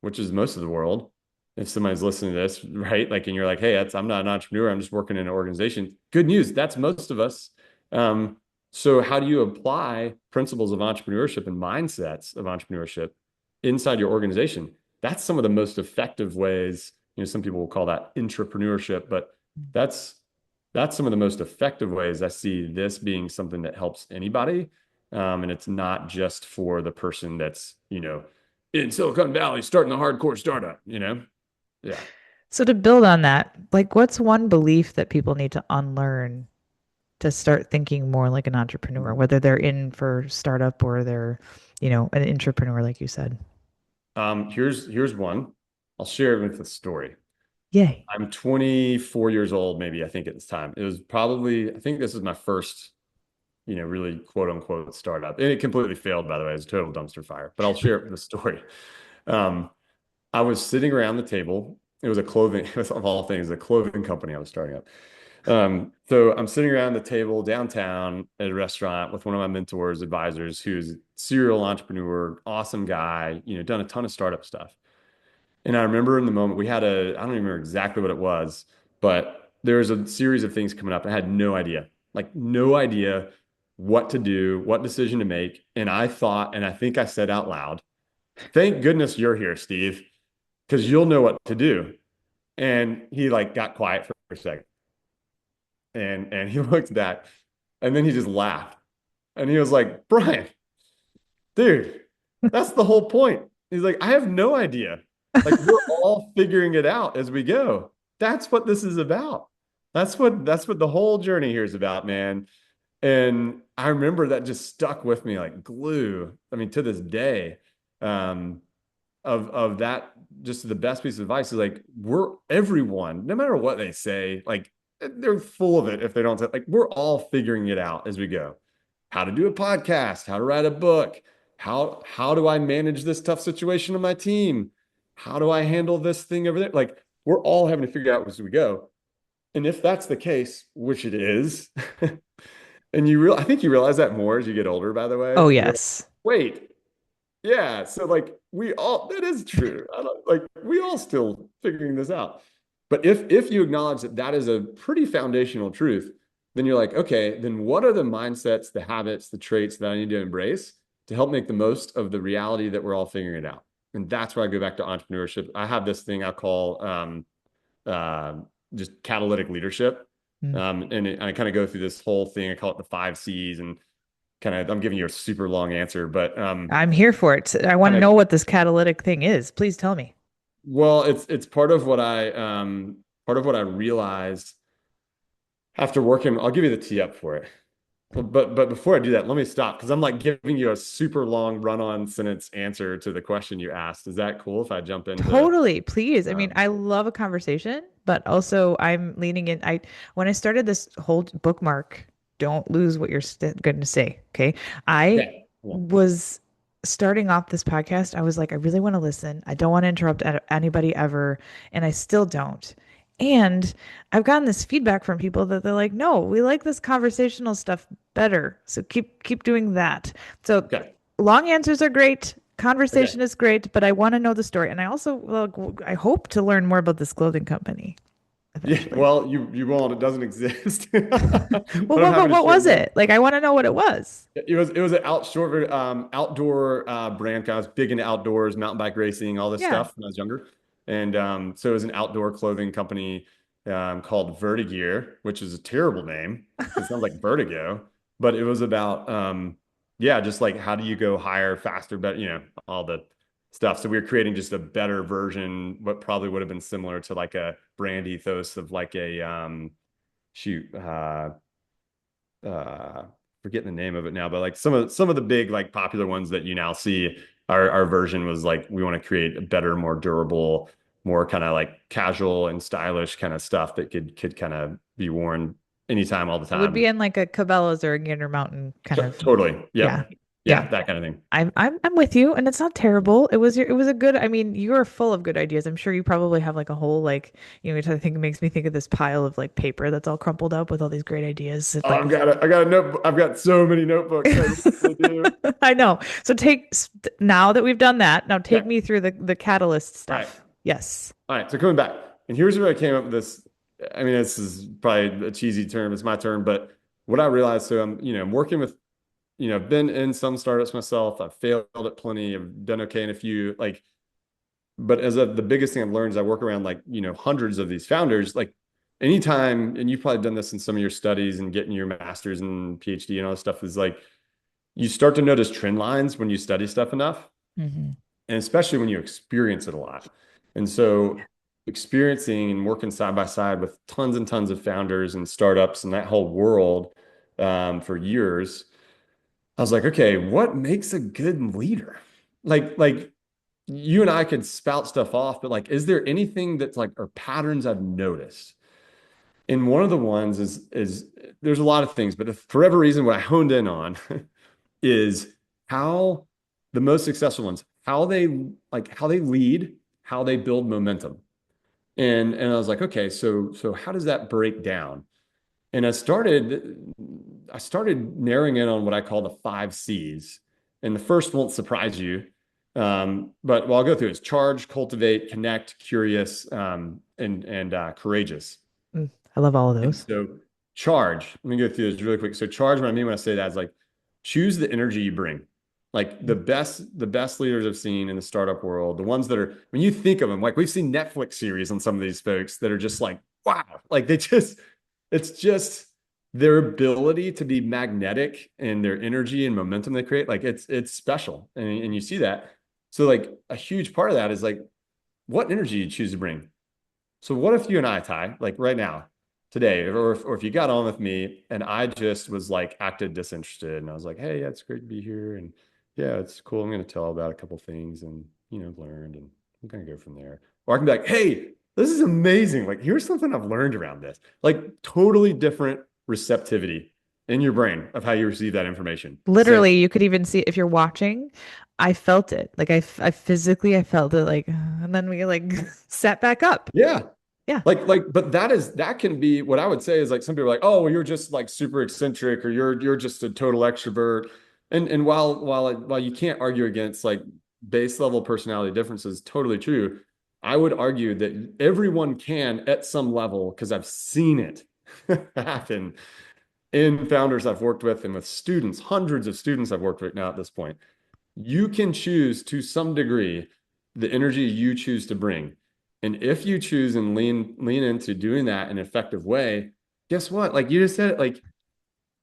which is most of the world, if somebody's listening to this, right? Like, and you're like, hey, I'm not an entrepreneur, I'm just working in an organization. Good news, that's most of us. So, how do you apply principles of entrepreneurship and mindsets of entrepreneurship inside your organization? That's some of the most effective ways. Some people will call that entrepreneurship, but that's that's some of the most effective ways I see this being something that helps anybody. And it's not just for the person that's, in Silicon Valley starting a hardcore startup. Yeah. So to build on that, like what's one belief that people need to unlearn to start thinking more like an entrepreneur, whether they're in for startup or they're an entrepreneur, like you said. Here's one. I'll share it with a story. Yay. I'm 24 years old, maybe I think at this time. It was probably, I think this is my first, really quote unquote startup. And it completely failed, by the way. It was a total dumpster fire, but I'll share the story. Um, I was sitting around the table. It was a clothing, of all things, a clothing company I was starting up. So I'm sitting around the table downtown at a restaurant with one of my mentors, advisors, who's a serial entrepreneur, awesome guy, done a ton of startup stuff. And I remember in the moment I don't even remember exactly what it was, but there was a series of things coming up. I had no idea, like no idea what to do, what decision to make. And I thought, and I think I said out loud, thank goodness you're here, Steve, because you'll know what to do. And he like got quiet for a second and he looked back and then he just laughed. And he was like, Bryan, dude, that's the whole point. He's like, I have no idea. Like we're all figuring it out as we go. That's what this is about. That's what the whole journey here is about, man. And I remember that just stuck with me like glue. I mean, to this day, um, of that, just the best piece of advice is like we're everyone, no matter what they say, like they're full of it if they don't say, like we're all figuring it out as we go. How to do a podcast, how to write a book, how do I manage this tough situation on my team? How do I handle this thing over there? Like we're all having to figure out as we go. And if that's the case, which it is, and I think you realize that more as you get older, by the Oh, way. You're like, yes. wait, yeah. So like that is true. I don't like we all still figuring this out. But if you acknowledge that that is a pretty foundational truth, then you're like, okay, then what are the mindsets, the habits, the traits that I need to embrace to help make the most of the reality that we're all figuring it out? And that's where I go back to entrepreneurship. I have this thing I call uh, just catalytic leadership. Mm. I kind of go through this whole thing. I call it the 5 C's, and kind of I'm giving you a super long answer, but I'm here for it. I want kind to of know what this catalytic thing is. Please tell me. well, it's part of what I realized after working. I'll give you the tee up for it. But before I do that, let me stop because I'm like giving you a super long run-on sentence answer to the question you asked. Is that cool if I jump into Totally, please. I mean, um I love a conversation, but also I'm leaning in. When I started this whole bookmark, don't lose what you're going to say. Okay. I okay. Yeah. was starting off this podcast. I was like, I really want to listen. I don't want to interrupt anybody ever, and I still don't. And I've gotten this feedback from people that they're like, no, we like this conversational stuff better. So keep doing that. So Okay. long answers are great. Okay. Conversation is great, but I want to know the story. And I also, well, I hope to learn more about this clothing company Yeah, eventually. well, you won't. It doesn't exist. I Well, don't have any what was short. it? Like, I want to know what it was. It was an outdoor brand. I was big into outdoors, mountain bike racing, all this Yeah. stuff when I was younger. And so it was an outdoor clothing company called Vertigear, which is a terrible name because it sounds like vertigo. But it was about yeah, just like how do you go higher, faster, better, all the stuff. So we were creating just a better version, what probably would have been similar to like a brand ethos of like a shoot. Uh forgetting the name of it now, but like some of the big like popular ones that you now see, our version was like we want to create a better, more durable, more kind of like casual and stylish kind of stuff that could kind of be worn anytime, all the It would be time. in like a Cabela's or a Gander Mountain kind of. Totally. Yeah. Yep. Yeah. Yeah, that kind of thing. I'm with you, and it's not terrible. It was a good. I mean, you are full of good ideas. I'm sure you probably have like a whole like which I think makes me think of this pile of like paper that's all crumpled up with all these great ideas. It's Oh, like I got a notebook. I've got so many notebooks. I really do. I know. So now that we've done that, now take Okay. me through the catalyst All right. stuff. Yes. All right, so coming back, and here's where I came up with this. I mean, this is probably a cheesy term. It's my term, but what I realized, so I'm working with, I've been in some startups myself. I've failed at plenty. I've done okay in a few. Like, but the biggest thing I've learned is I work around like, hundreds of these founders. Like, anytime, and you've probably done this in some of your studies and getting your master's and PhD and all this stuff, is like you start to notice trend lines when you study stuff enough, Hmm. and especially when you experience it a lot. And so experiencing and working side by side with tons and tons of founders and startups and that whole world for years, I was like, okay, what makes a good leader? Like you and I could spout stuff off, but like, is there anything that's like, or patterns I've noticed? And one of the ones is there's a lot of things, but for whatever reason, what I honed in on is how the most successful ones, how they lead, how they build momentum. And I was like, okay, so how does that break down? And I started narrowing in on what I call the 5 C's. And the first won't surprise you. But I'll go through it. It's charge, cultivate, connect, curious, and courageous. Mm, I love all of And those. so charge, let me go through this really quick. So charge, what I mean when I say that is like choose the energy you bring. Like the best leaders I've seen in the startup world, the ones that are, when you think of them, like we've seen Netflix series on some of these folks that are just like, wow, like it's just their ability to be magnetic and their energy and momentum they create. Like it's special. And you see that. So like a huge part of that is like what energy you choose to bring. So what if you and I, Ty, like right now, today, or if you got on with me and I just was like acted disinterested and I was like, hey, yeah, it's great to be here. And yeah, it's cool. I'm going to tell about a couple things and, learned, and I'm going to go from there. Or I can be like, hey, this is amazing. Like, here's something I've learned around this. Like totally different receptivity in your brain of how you receive that information. Same. Literally, you could even see if you're watching. I felt it. Like I physically, I felt it. Like, and then we like sat back up. Yeah. Yeah. But that can be what I would say is like some people are like, oh, well, you're just like super eccentric or you're just a total extrovert. And while you can't argue against like base level personality differences, totally true. I would argue that everyone can at some level, because I've seen it happen, in founders I've worked with and with students, hundreds of students I've worked with now at this point, you can choose to some degree the energy you choose to bring. And if you choose and lean into doing that in an effective way, guess what? Like you just said, like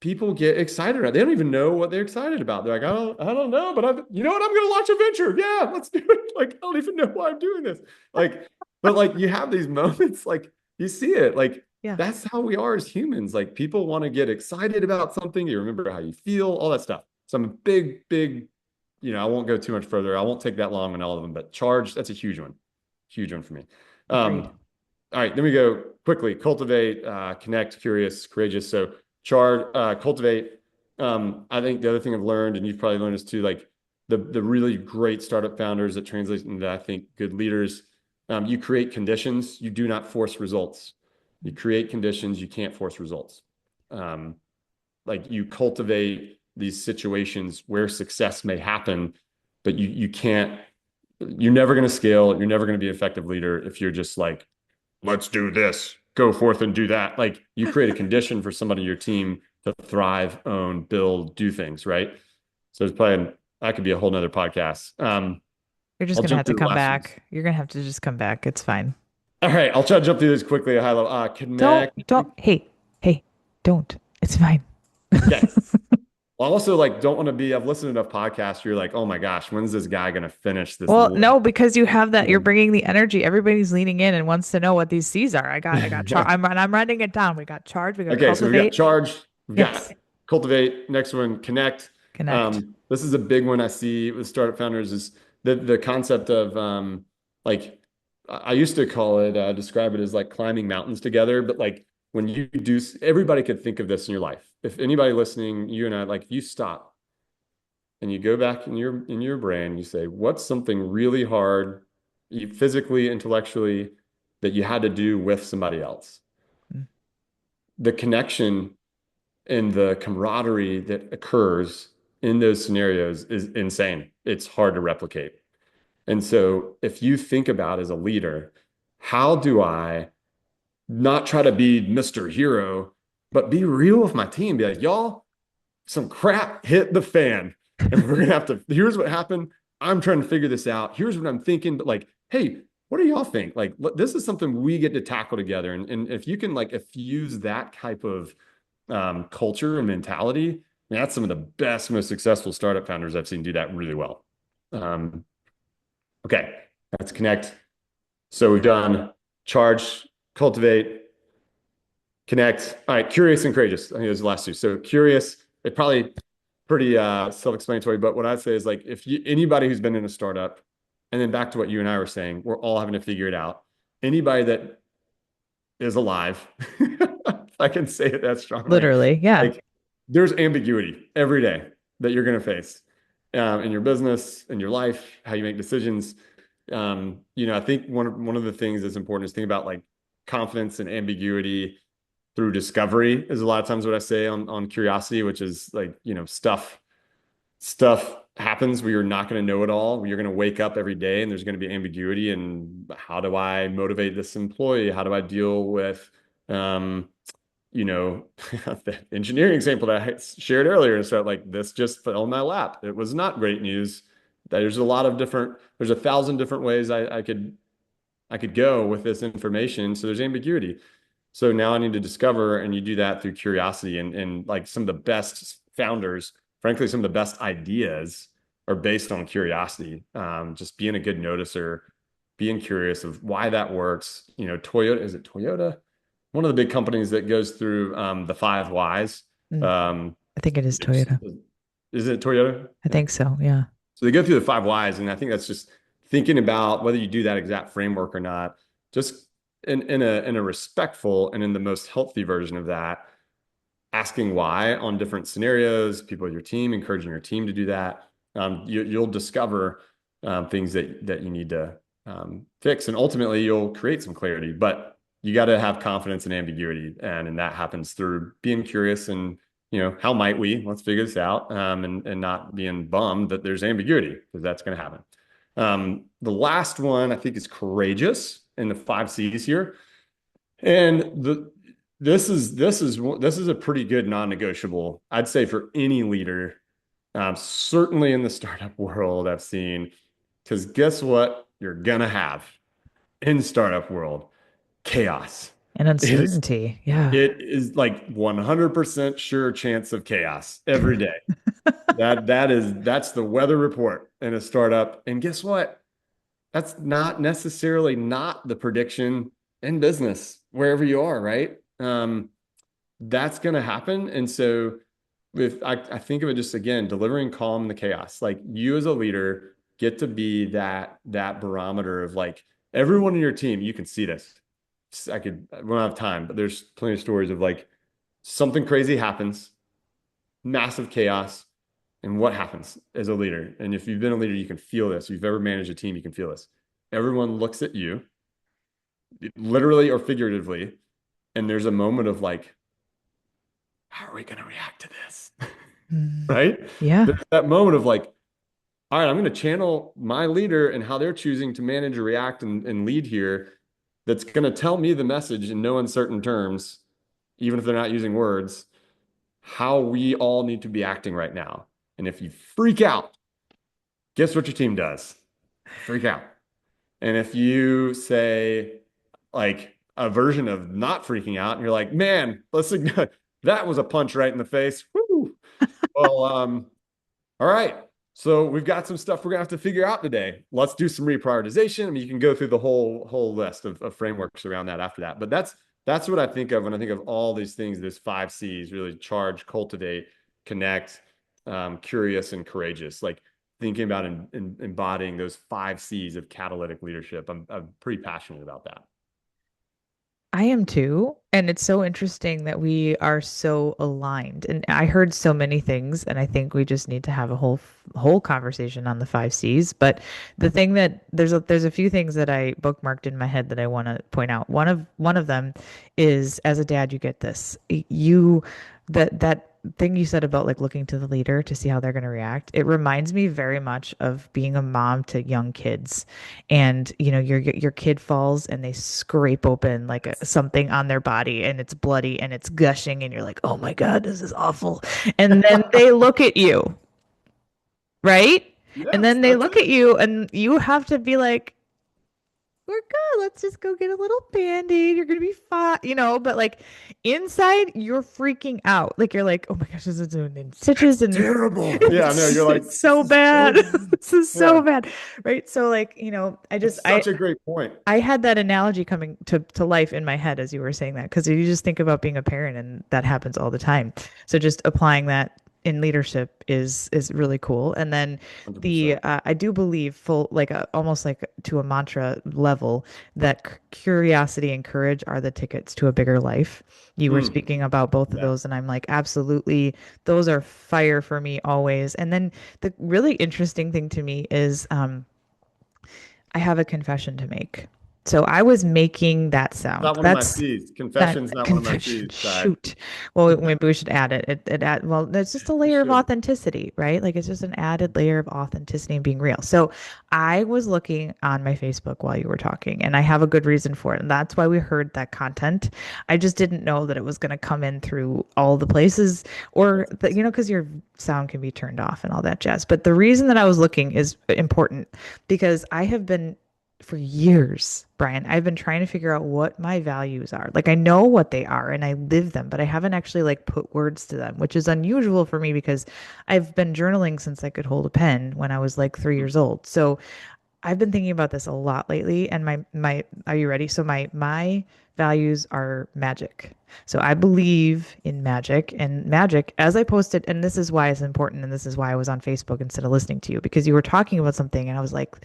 people get excited. They don't even know what they're excited about. They're like, I don't know, but you know what? I'm going to launch a venture. Yeah, let's do it. Like, I don't even know why I'm doing this. Like, but like you have these moments, like you see it, like Yeah. that's how we are as humans. Like people want to get excited about something. You remember how you feel, all that stuff. So I'm a big, I won't go too much further. I won't take that long on all of them, but charge, that's a huge one for me. Agreed. All right, then we go quickly. Cultivate, connect, curious, courageous. So charge, cultivate. I think the other thing I've learned, and you've probably learned this too, like the really great startup founders that translate into, I think, good leaders. You create conditions. You do not force results. You create conditions. You can't force results. Um, like you cultivate these situations where success may happen, but you can't. You're never going to scale. You're never going to be an effective leader if you're just like, let's do this, go forth and do that. Like you create a condition for somebody in your team to thrive, own, build, do things, right? So it's probably that could be a whole nother podcast. You're just I'll gonna jump have to through the come last ones. back. You're gonna have to just come back. It's fine. All right, I'll try to jump through this quickly at a high level. Connect. Don't. Hey, don't. It's fine. Okay. Well, I also like don't want to be. I've listened to enough podcasts. You're like, oh my gosh, when's this guy gonna finish this? Well, no, because you have that. You're Yeah. bringing the energy. Everybody's leaning in and wants to know what these C's are. I got char. I'm writing it down. We got charge. We got Okay, so we've got cultivate. charge, we've got Yes. cultivate. Next one, connect. Connect. This is a big one I see with startup founders is the concept of like I used to call it describe it as like climbing mountains together, but like when you do, everybody could think of this in your life. If anybody listening, you and I, like if you stop and you go back in your brain, you say, what's something really hard, you physically, intellectually, that you had to do with somebody else? Mm. The connection and the camaraderie that occurs in those scenarios is insane. It's hard to replicate. And so if you think about as a leader, how do I not try to be Mr. Hero, but be real with my team? Be like, y'all, some crap hit the fan. And we're gonna have to, here's what happened. I'm trying to figure this out. Here's what I'm thinking. But like, hey, what do y'all think? Like, this is something we get to tackle together. And if you can like infuse that type of culture and mentality, man, that's some of the best, most successful startup founders I've seen do that really well. Um, okay, that's connect. So we've done charge, cultivate, connect. All right, curious and courageous. I think those are the last two. So curious, it probably pretty self-explanatory, but what I'd say is like if you anybody who's been in a startup, and then back to what you and I were saying, we're all having to figure it out. Anybody that is alive, if I can say it that strongly, Literally. Yeah. like there's ambiguity every day that you're going to face in your business, in your life, how you make decisions. I think one of the things that's important is think about like confidence and ambiguity through discovery is a lot of times what I say on curiosity, which is like, stuff happens where you're not going to know it all. You're going to wake up every day and there's going to be ambiguity. And how do I motivate this employee? How do I deal with, the engineering example that I shared earlier? And so like this just fell in my lap. It was not great news. There's 1,000 different ways I could go with this information. So there's ambiguity. So now I need to discover, and you do that through curiosity and like some of the best founders, frankly, some of the best ideas are based on curiosity. Just being a good noticer, being curious of why that works. Toyota, is it Toyota? One of the big companies that goes through the five whys. Mm. Um, I think it is it's- Toyota. is it Toyota? I Yeah. think so. Yeah. So they go through the five whys, and I think that's just thinking about whether you do that exact framework or not, just in a respectful and in the most healthy version of that, asking why on different scenarios, people in your team, encouraging your team to do that. You'll discover things that you need to fix, and ultimately you'll create some clarity. But you got to have confidence and ambiguity, and that happens through being curious and how might we? Let's figure this out, and not being bummed that there's ambiguity because that's going to happen. The last one I think is courageous in the five C's here, and this is a pretty good non-negotiable, I'd say, for any leader. Certainly in the startup world, I've seen, because guess what you're gonna have in startup world? Chaos. And It is uncertainty. Yeah. it is like 100% sure chance of chaos every day. That's the weather report in a startup. And guess what? That's not necessarily not the prediction in business, wherever you are, right? That's going to happen. And so if I think of it just again, delivering calm in the chaos, like you as a leader get to be that barometer of like everyone in your team, you can see this. We don't have time, but there's plenty of stories of like something crazy happens, massive chaos, and what happens as a leader. And if you've been a leader, you can feel this. If you've ever managed a team, you can feel this. Everyone looks at you, literally or figuratively, and there's a moment of like, how are we going to react to this? Mm. Right? Yeah. There's that moment of like, all right, I'm going to channel my leader and how they're choosing to manage or react and lead here. That's going to tell me the message in no uncertain terms, even if they're not using words, how we all need to be acting right now. And if you freak out, guess what your team does? Freak out. And if you say like a version of not freaking out, and you're like, man, that was a punch right in the face. Woo. Well, all right. So we've got some stuff we're gonna have to figure out today. Let's do some reprioritization. I mean, you can go through the whole list of frameworks around that after that. But that's what I think of when I think of all these things. There's five C's: really charge, cultivate, connect, curious, and courageous. Like thinking about embodying those five C's of catalytic leadership. I'm pretty passionate about that. I am too. And it's so interesting that we are so aligned. And I heard so many things, and I think we just need to have a whole conversation on the five C's. But the thing that there's a few things that I bookmarked in my head that I want to point out. One of them is as a dad, you get this. You that thing you said about like looking to the leader to see how they're going to react. It reminds me very much of being a mom to young kids, and your kid falls and they scrape open like something on their body and it's bloody and it's gushing and you're like, oh my god, this is awful. And then they look at you, right? And Yes, then they that's look at it. you and you have to be like, we're good. Let's just go get a little band-aid. You're gonna be fine, but like inside, you're freaking out. Like you're like, oh my gosh, this is doing stitches and Terrible. Yeah, no, you're like, it's this so is bad. so This is yeah. so bad. Right. So like, I just It's such a great point. I had that analogy coming to life in my head as you were saying that, because you just think about being a parent and that happens all the time. So just applying that in leadership is really cool. And then 100%. I do believe full like almost like to a mantra level that curiosity and courage are the tickets to a bigger life. You were Mm, speaking about both of yeah. those, and I'm like, absolutely, those are fire for me always. And then the really interesting thing to me is I have a confession to make. So I was making that sound. Not one of my That's C's. that Confession's not one of my confession. C's, Ty. Shoot. Well, maybe we should add it. Well, there's just a You layer of should. authenticity, right? Like it's just an added layer of authenticity and being real. So I was looking on my Facebook while you were talking, and I have a good reason for it. And that's why we heard that content. I just didn't know that it was going to come in through all the places or That's that, because your sound can be turned off and all that jazz. But the reason that I was looking is important because I have been for years, Bryan, I've been trying to figure out what my values are. Like I know what they are and I live them, but I haven't actually like put words to them, which is unusual for me because I've been journaling since I could hold a pen when I was like 3 years old. So I've been thinking about this a lot lately, and my are you ready? So my values are magic. So I believe in magic, and magic, as I posted, and this is why it's important, and this is why I was on Facebook instead of listening to you, because you were talking about something and I was like,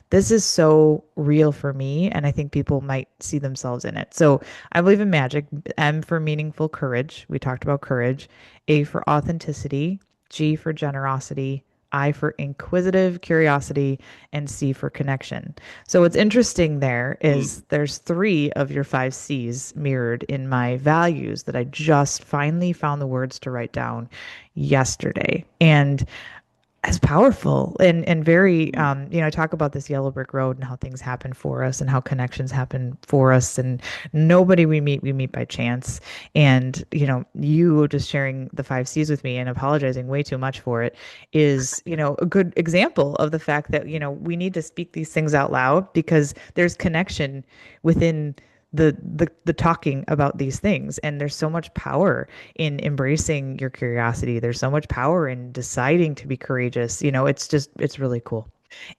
this is so real for me, and I think people might see themselves in it. So I believe in magic. M for meaningful courage. We talked about courage. A for authenticity. G for generosity. I for inquisitive curiosity, and C for connection. So what's interesting there is mm, there's three of your five C's mirrored in my values that I just finally found the words to write down yesterday. And as powerful and very Mm. I talk about this yellow brick road and how things happen for us and how connections happen for us, and nobody we meet by chance. And you just sharing the 5 C's with me and apologizing way too much for it is a good example of the fact that we need to speak these things out loud, because there's connection within the talking about these things, and there's so much power in embracing your curiosity. There's so much power in deciding to be courageous. It's really cool.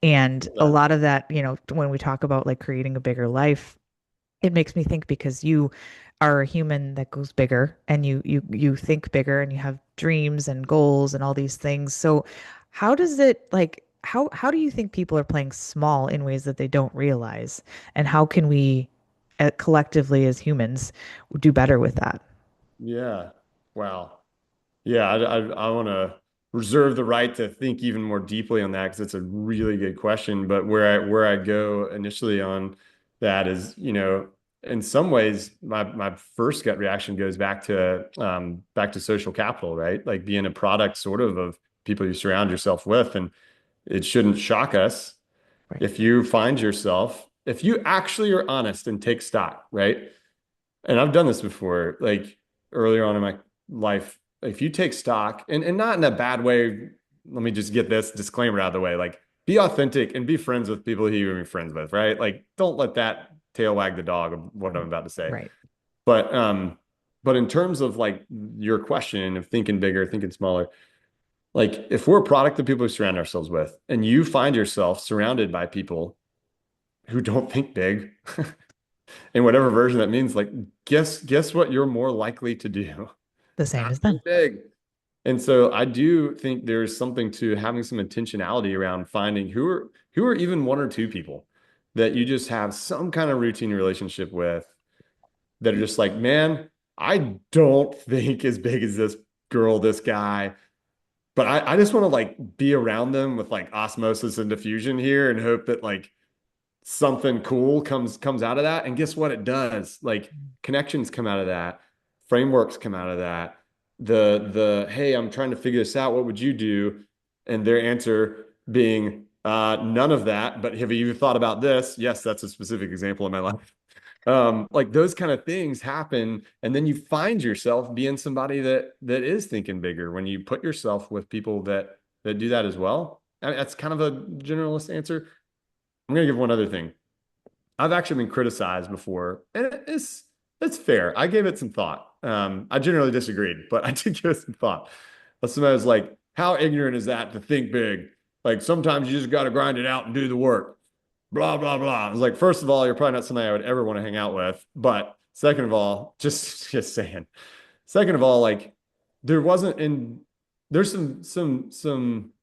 And a Yeah. lot of that, when we talk about like creating a bigger life, it makes me think, because you are a human that goes bigger, and you think bigger, and you have dreams and goals and all these things. So how does it like how do you think people are playing small in ways that they don't realize? And how can we collectively as humans do better with that? Yeah. Wow. Yeah, I want to reserve the right to think even more deeply on that because it's a really good question. But where I go initially on that is, in some ways, my first gut reaction goes back to social capital, right? Like being a product sort of people you surround yourself with, and it shouldn't shock us Right. if you find yourself, if you actually are honest and take stock, right? And I've done this before, like earlier on in my life. If you take stock and not in a bad way, let me just get this disclaimer out of the way. Like be authentic and be friends with people who you're friends with, right? Like don't let that tail wag the dog of what I'm about to say. Right. But but in terms of like your question of thinking bigger, thinking smaller, like if we're a product of people we surround ourselves with, and you find yourself surrounded by people who don't think big, in whatever version that means, like guess what you're more likely to do? The same Not as them. think big. And so I do think there's something to having some intentionality around finding who are even one or two people that you just have some kind of routine relationship with that are just like, man, I don't think as big as this girl, this guy, but I just want to like be around them with like osmosis and diffusion here and hope that like something cool comes out of that. And guess what it does? Like connections come out of that, frameworks come out of that. The hey, I'm trying to figure this out. What would you do? And their answer being none of that. But have you thought about this? Yes, that's a specific example in my life. Like those kind of things happen, and then you find yourself being somebody that is thinking bigger when you put yourself with people that do that as well. I mean, that's kind of a generalist answer. I'm gonna give one other thing. I've actually been criticized before, and it's fair. I gave it some thought. I generally disagreed, but I did give it some thought. But somebody was like, "How ignorant is that to think big? Like sometimes you just got to grind it out and do the work." Blah blah blah. I was like, first of all, you're probably not somebody I would ever want to hang out with. But second of all, just saying. Second of all, like there wasn't in there's some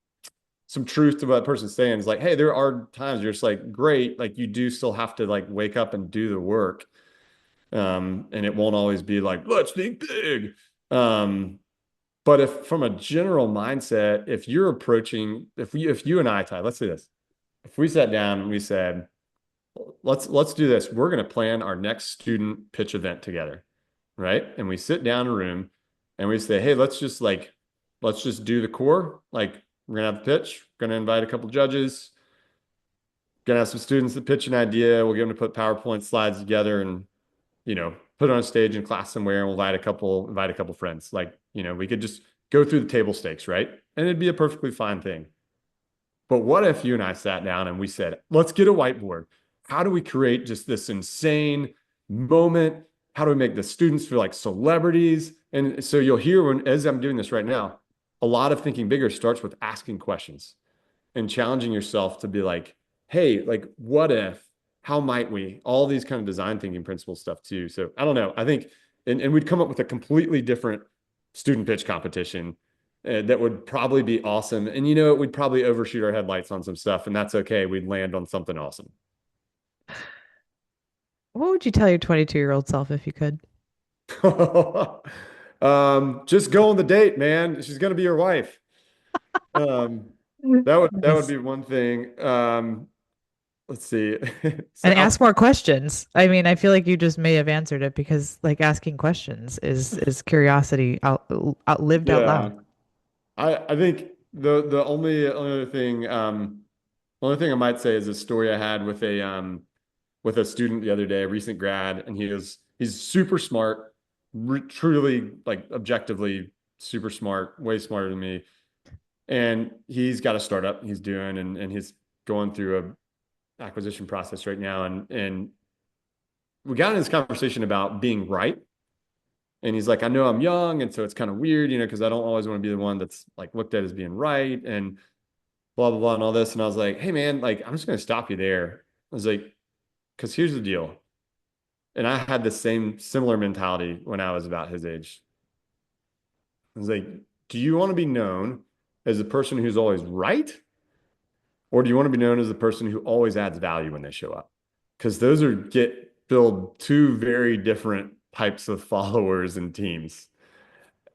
truth to what that person's saying. Is like, hey, there are times you're just like, great, like you do still have to like wake up and do the work. And it won't always be like, let's think big. But if from a general mindset, if you're approaching, if you and I, Ty, let's say this, if we sat down and we said, let's do this, we're going to plan our next student pitch event together, right? And we sit down in a room and we say, hey, let's just do the core. Like we're gonna have a pitch, we're gonna invite a couple judges, gonna have some students that pitch an idea. We'll get them to put PowerPoint slides together and put it on a stage in class somewhere, and we'll invite a couple friends. Like, we could just go through the table stakes, right? And it'd be a perfectly fine thing. But what if you and I sat down and we said, let's get a whiteboard. How do we create just this insane moment? How do we make the students feel like celebrities? And so you'll hear as I'm doing this right now, a lot of thinking bigger starts with asking questions and challenging yourself to be like, hey, like, what if, how might we, all these kind of design thinking principle stuff too. So I don't know. I think, and we'd come up with a completely different student pitch competition that would probably be awesome. And we'd probably overshoot our headlights on some stuff, and that's okay. We'd land on something awesome. What would you tell your 22-year-old self if you could? Just go on the date, man. She's gonna be your wife. Um, that would Nice. be one thing. Let's see. So And ask more questions. I mean, I feel like you just may have answered it, because like asking questions is curiosity outlived out yeah, loud. I think the only thing I might say is a story I had with a student the other day, a recent grad, and he's super smart, truly like objectively super smart, way smarter than me. And he's got a startup he's doing, and he's going through a acquisition process right now. And we got in this conversation about being right. And he's like, I know I'm young, and so it's kind of weird, because I don't always want to be the one that's like looked at as being right and blah blah blah and all this. And I was like, hey man, like I'm just gonna stop you there. I was like, because here's the deal. And I had the same similar mentality when I was about his age. I was like, do you want to be known as the person who's always right? Or do you want to be known as the person who always adds value when they show up? Because those are get build two very different types of followers and teams.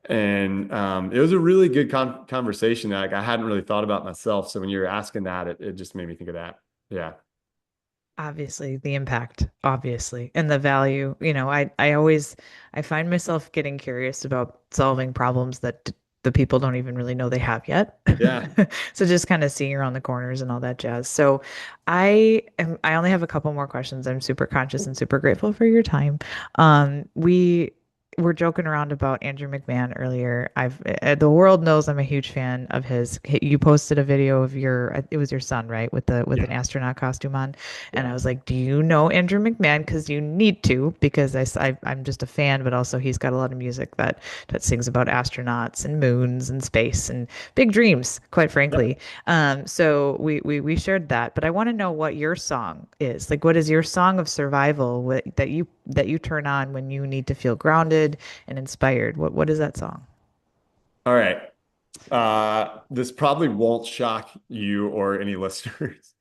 And it was a really good conversation that like, I hadn't really thought about myself. So when you were asking that, it just made me think of that. Yeah. Obviously, the impact, obviously, and the value. I find myself getting curious about solving problems that the people don't even really know they have yet. Yeah. So just kind of seeing around the corners and all that jazz. So I only have a couple more questions. I'm super conscious and super grateful for your time. We were joking around about Andrew McMahon earlier. The world knows I'm a huge fan of his. You posted a video of it was your son, right, with an Yeah. astronaut costume on, and I Yeah. was like, "Do you know Andrew McMahon? Because you need to, because I'm just a fan, but also he's got a lot of music that sings about astronauts and moons and space and big dreams, quite Yep. frankly." So we shared that, but I want to know what your song is. Like, what is your song of survival that you turn on when you need to feel grounded and inspired? What is that song? All right. This probably won't shock you or any listeners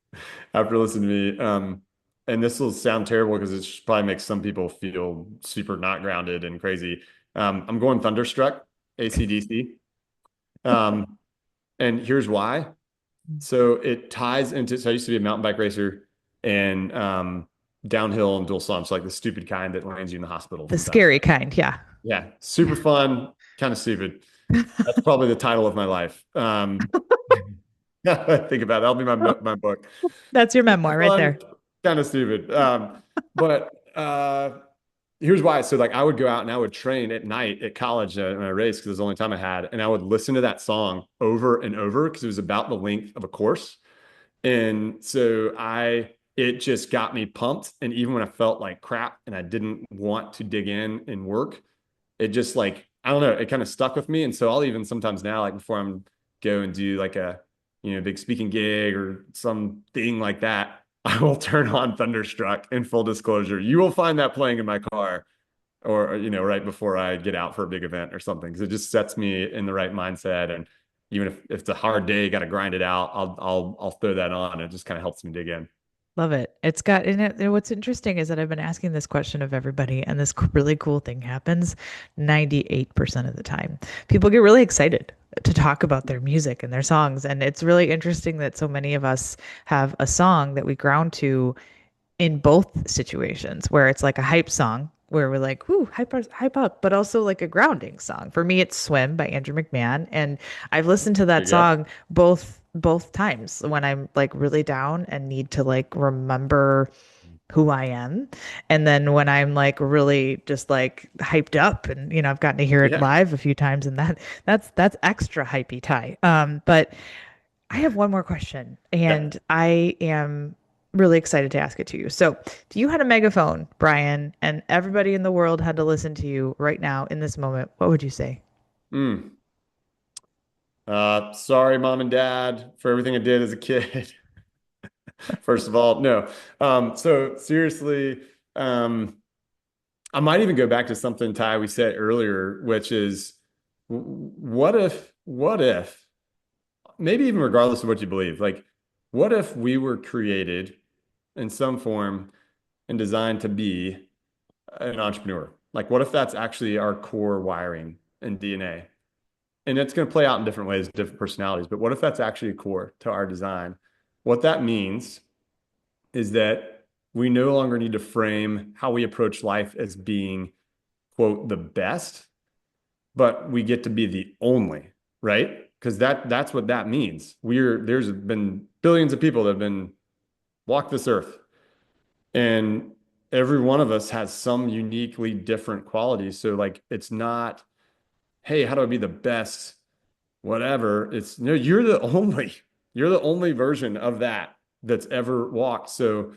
after listening to me. And this will sound terrible because it probably makes some people feel super not grounded and crazy. I'm going Thunderstruck, AC/DC. Um, and here's why. So it ties into, so I used to be a mountain bike racer and downhill and dual slalom, so like the stupid kind that lands you in the hospital The sometimes. scary kind, yeah. Yeah, super fun, kind of stupid. That's probably the title of my life. Think about it. That'll be my book. That's your Super memoir right fun, there. kind of stupid. But here's why. So like I would go out and I would train at night at college when I raced because it was the only time I had, and I would listen to that song over and over because it was about the length of a course. And so it just got me pumped. And even when I felt like crap and I didn't want to dig in and work, it just like, I don't know, it kind of stuck with me. And so I'll even sometimes now, like before I'm go and do like a, big speaking gig or something like that, I will turn on Thunderstruck in full disclosure. You will find that playing in my car or, right before I get out for a big event or something. Cause it just sets me in the right mindset. And even if it's a hard day, got to grind it out, I'll throw that on. It just kind of helps me dig in. Love it. And what's interesting is that I've been asking this question of everybody, and this really cool thing happens 98% of the time. People get really excited to talk about their music and their songs. And it's really interesting that so many of us have a song that we ground to in both situations where it's like a hype song where we're like, whoo, hype up, but also like a grounding song. For me, it's Swim by Andrew McMahon. And I've listened to There that you go. song both times when I'm like really down and need to like remember who I am. And then when I'm like really just like hyped up and I've gotten to hear it Yeah. live a few times and that's extra hypey tie. But I have one more question, Yeah. and I am really excited to ask it to you. So, if you had a megaphone, Bryan, and everybody in the world had to listen to you right now in this moment, what would you say? Mm. Sorry, mom and dad, for everything I did as a kid. First of all, no. So seriously, um, I might even go back to something, Ty, we said earlier, which is what if, maybe even regardless of what you believe, like, what if we were created in some form and designed to be an entrepreneur? Like, what if that's actually our core wiring and DNA? And it's going to play out in different ways, different personalities, but what if that's actually a core to our design? What that means is that we no longer need to frame how we approach life as being, quote, the best, but we get to be the only, right? because that's what that means. There's been billions of people that have been walked this earth, and every one of us has some uniquely different qualities. So like it's not, hey, how do I be the best? Whatever. It's no, you're the only version of that that's ever walked. So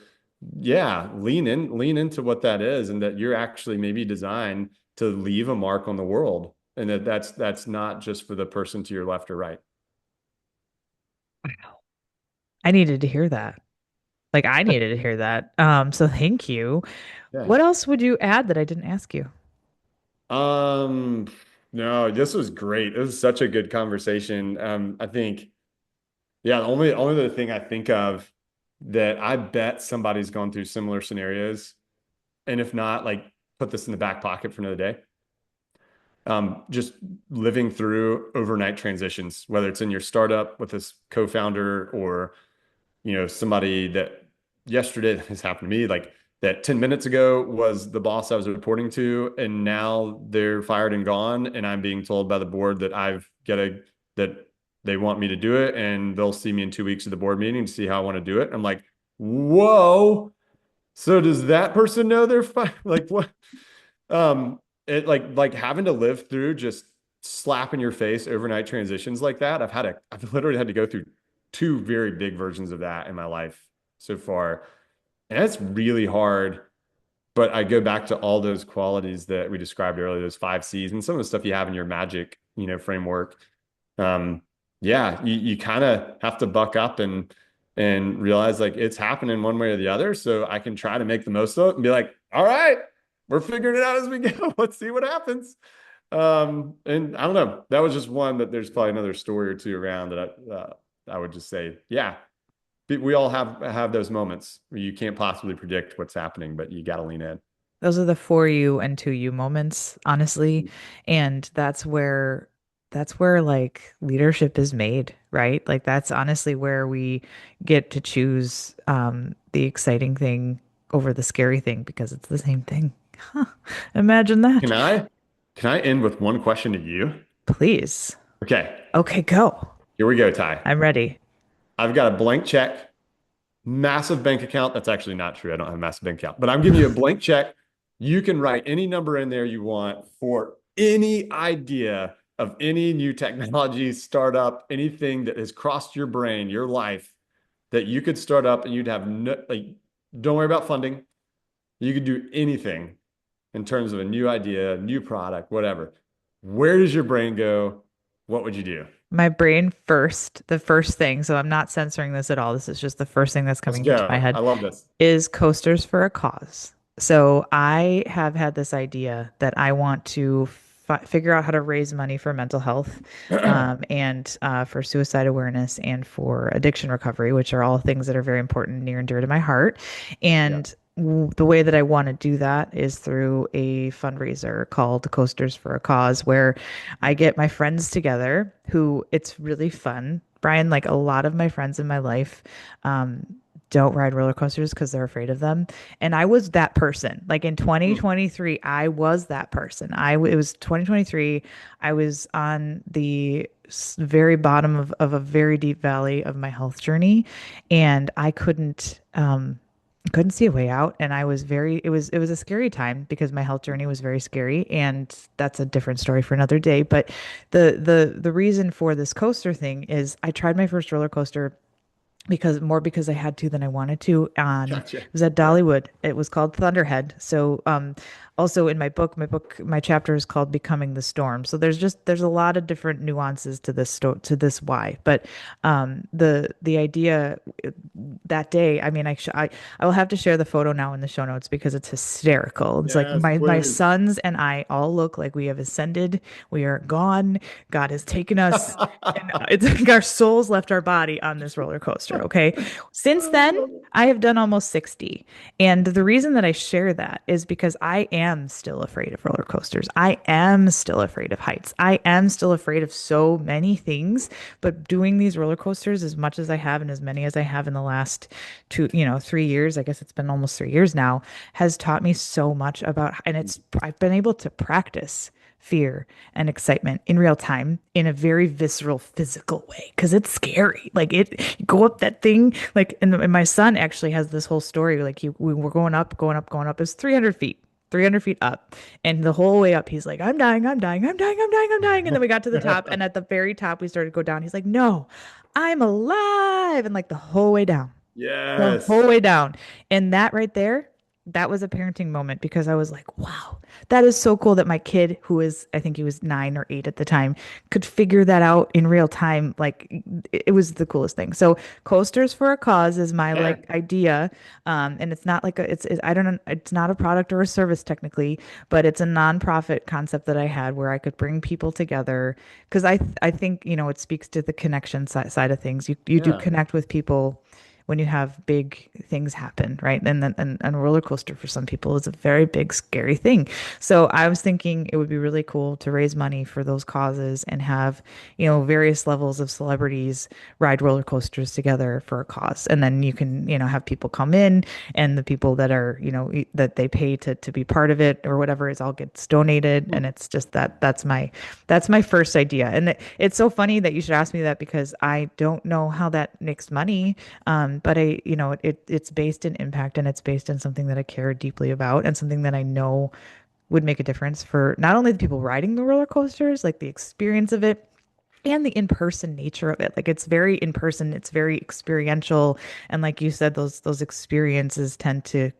yeah, lean into what that is, and that you're actually maybe designed to leave a mark on the world. And that's not just for the person to your left or right. Wow. I needed to hear that. Like I needed to hear that. So thank you. Yeah. What else would you add that I didn't ask you? Um, no, this was great. It was such a good conversation. I think, yeah, the only other thing I think of that I bet somebody's gone through similar scenarios, and if not, like put this in the back pocket for another day. Just living through overnight transitions, whether it's in your startup with this co-founder or somebody that yesterday has happened to me, like that 10 minutes ago was the boss I was reporting to, and now they're fired and gone, and I'm being told by the board that that they want me to do it, and they'll see me in 2 weeks at the board meeting to see how I want to do it. I'm like, whoa. So does that person know they're fired? Like what? It like having to live through just slap in your face overnight transitions like that. I've literally had to go through two very big versions of that in my life so far. And it's really hard. But I go back to all those qualities that we described earlier, those 5 C's and some of the stuff you have in your magic, framework. Um, yeah, you kind of have to buck up and realize like it's happening one way or the other. So I can try to make the most of it and be like, all right, we're figuring it out as we go. Let's see what happens. And I don't know. That was just one that there's probably another story or two around that I would just say, yeah, we all have those moments where you can't possibly predict what's happening, but you got to lean in. Those are the for you and to you moments, honestly. And that's where like leadership is made, right? Like that's honestly where we get to choose the exciting thing over the scary thing because it's the same thing. Huh. Imagine that. Can I can I end with one question to you? Please. Okay, Okay, go. here we go, Ty. I'm ready. I've got a blank check, massive bank account. That's actually not true. I don't have a massive bank account, but I'm giving you a blank check. You can write any number in there you want for any idea of any new technology, startup, anything that has crossed your brain, your life that you could start up and you'd have no, like, don't worry about funding. You could do anything in terms of a new idea, new product, whatever. Where does your brain go? What would you do? My brain first, the first thing, so I'm not censoring this at all. This is just the first thing that's Let's coming into my go. I head love this. is coasters for a cause. So I have had this idea that I want to figure out how to raise money for mental health, and for suicide awareness and for addiction recovery, which are all things that are very important and near and dear to my heart. Yeah. And the way that I want to do that is through a fundraiser called Coasters for a Cause, where I get my friends together who it's really fun. Bryan, like a lot of my friends in my life, don't ride roller coasters because they're afraid of them. And I was that person. Like in Mm. 2023, I was that person. It was 2023. I was on the very bottom of a very deep valley of my health journey, and I couldn't see a way out. And I was very, it was a scary time because my health journey was very scary. And that's a different story for another day. But the reason for this coaster thing is I tried my first roller coaster because I had to than I wanted to. It Gotcha. was at Yeah. Dollywood. It was called Thunderhead. So also in my chapter is called Becoming the Storm. So there's a lot of different nuances to to this why. But the idea that day, I mean, I will have to share the photo now in the show notes because it's hysterical. It's like Yes, my please. sons and I all look like we have ascended. We are gone. God has taken us, and it's like our souls left our body on this roller coaster. Okay. Since Oh, I then, love it. I have done almost 60. And the reason that I share that is because I am still afraid of roller coasters. I am still afraid of heights. I am still afraid of so many things. But doing these roller coasters as much as I have and as many as I have in the last 3 years, I guess it's been almost 3 years now, has taught me so much about, and I've been able to practice fear, and excitement in real time in a very visceral, physical way because it's scary. Like you go up that thing, like, and my son actually has this whole story. Like we were going up, going up, going up. It was 300 feet. 300 feet up. And the whole way up, he's like, I'm dying, I'm dying, I'm dying, I'm dying, I'm dying. And then we got to the top. And at the very top, we started to go down. He's like, no, I'm alive. And like the whole way down. The Yes. whole way down. And that right there, that was a parenting moment because I was like, wow, that is so cool that my kid, who is, I think he was 9 or 8 at the time, could figure that out in real time. Like it was the coolest thing. So coasters for a cause is my Yeah. like idea. And it's not like I don't know, it's not a product or a service technically, but it's a nonprofit concept that I had where I could bring people together. Because I think, it speaks to the connection side of things. You do Yeah. connect with people when you have big things happen, right? And then and a roller coaster for some people is a very big, scary thing. So I was thinking it would be really cool to raise money for those causes and have, various levels of celebrities ride roller coasters together for a cause. And then you can, have people come in and the people that are, that they pay to be part of it or whatever is all gets donated. And it's just that's my first idea. And it's so funny that you should ask me that because I don't know how that makes money. But it's based in impact and it's based in something that I care deeply about and something that I know would make a difference for not only the people riding the roller coasters, like the experience of it, and the in-person nature of it. Like it's very in person, it's very experiential. And like you said, those experiences tend to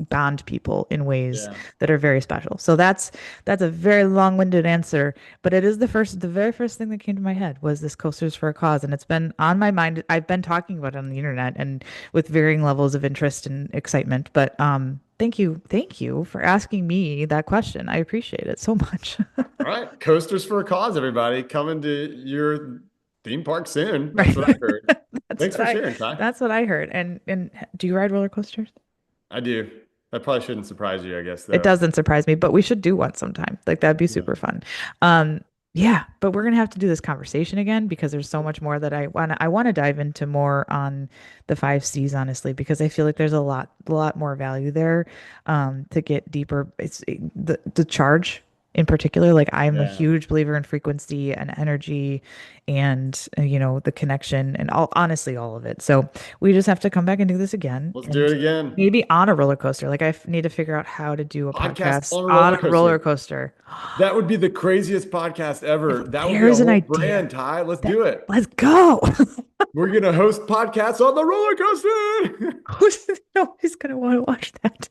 bond people in ways Yeah. that are very special. So that's a very long-winded answer, but it is the very first thing that came to my head was this coasters for a cause, and it's been on my mind. I've been talking about it on the internet and with varying levels of interest and excitement. But thank you for asking me that question. I appreciate it so much. All right. Coasters for a cause, everybody. Coming to your theme park soon. That's Right. what I heard. That's Thanks what for I sharing, Ty. that's what I heard. And do you ride roller coasters? I do. That probably shouldn't surprise you, I guess, It though. doesn't surprise me, but we should do one sometime. Like that'd be Yeah. super fun. Um, yeah, but we're gonna have to do this conversation again because there's so much more that I want to dive into more on the 5 C's, honestly, because I feel like there's a lot more value there to get deeper. The charge in particular, like I'm a Yeah. huge believer in frequency and energy and the connection and honestly all of it. So we just have to come back and do this again Let's do and it again. maybe on a roller coaster. Like need to figure out how to do a Podcast podcast on a on roller a roller coaster. coaster. That would be the craziest podcast ever. That would be a There's an whole idea. brand, Ty. Let's That do it. let's go. We're gonna host podcasts on the roller coaster. Nobody's gonna want to watch that.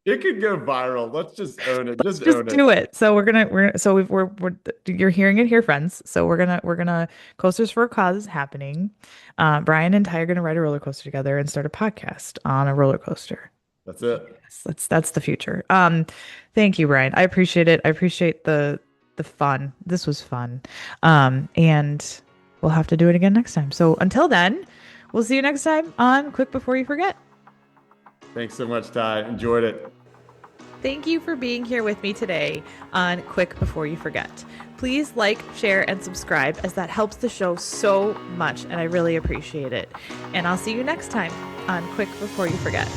It could go viral. Let's just own it. Let's Just just own it. do it. So we're you're hearing it here, friends. So we're gonna coasters for a cause is happening. Brian and Ty are gonna ride a roller coaster together and start a podcast on a roller coaster. That's it. That's the future. Thank you, Brian. I appreciate it. I appreciate the fun. This was fun. And we'll have to do it again next time. So until then, we'll see you next time on Quick Before You Forget. Thanks so much, Ty. Enjoyed it. Thank you for being here with me today on Quick Before You Forget. Please like, share, and subscribe as that helps the show so much, and I really appreciate it. And I'll see you next time on Quick Before You Forget.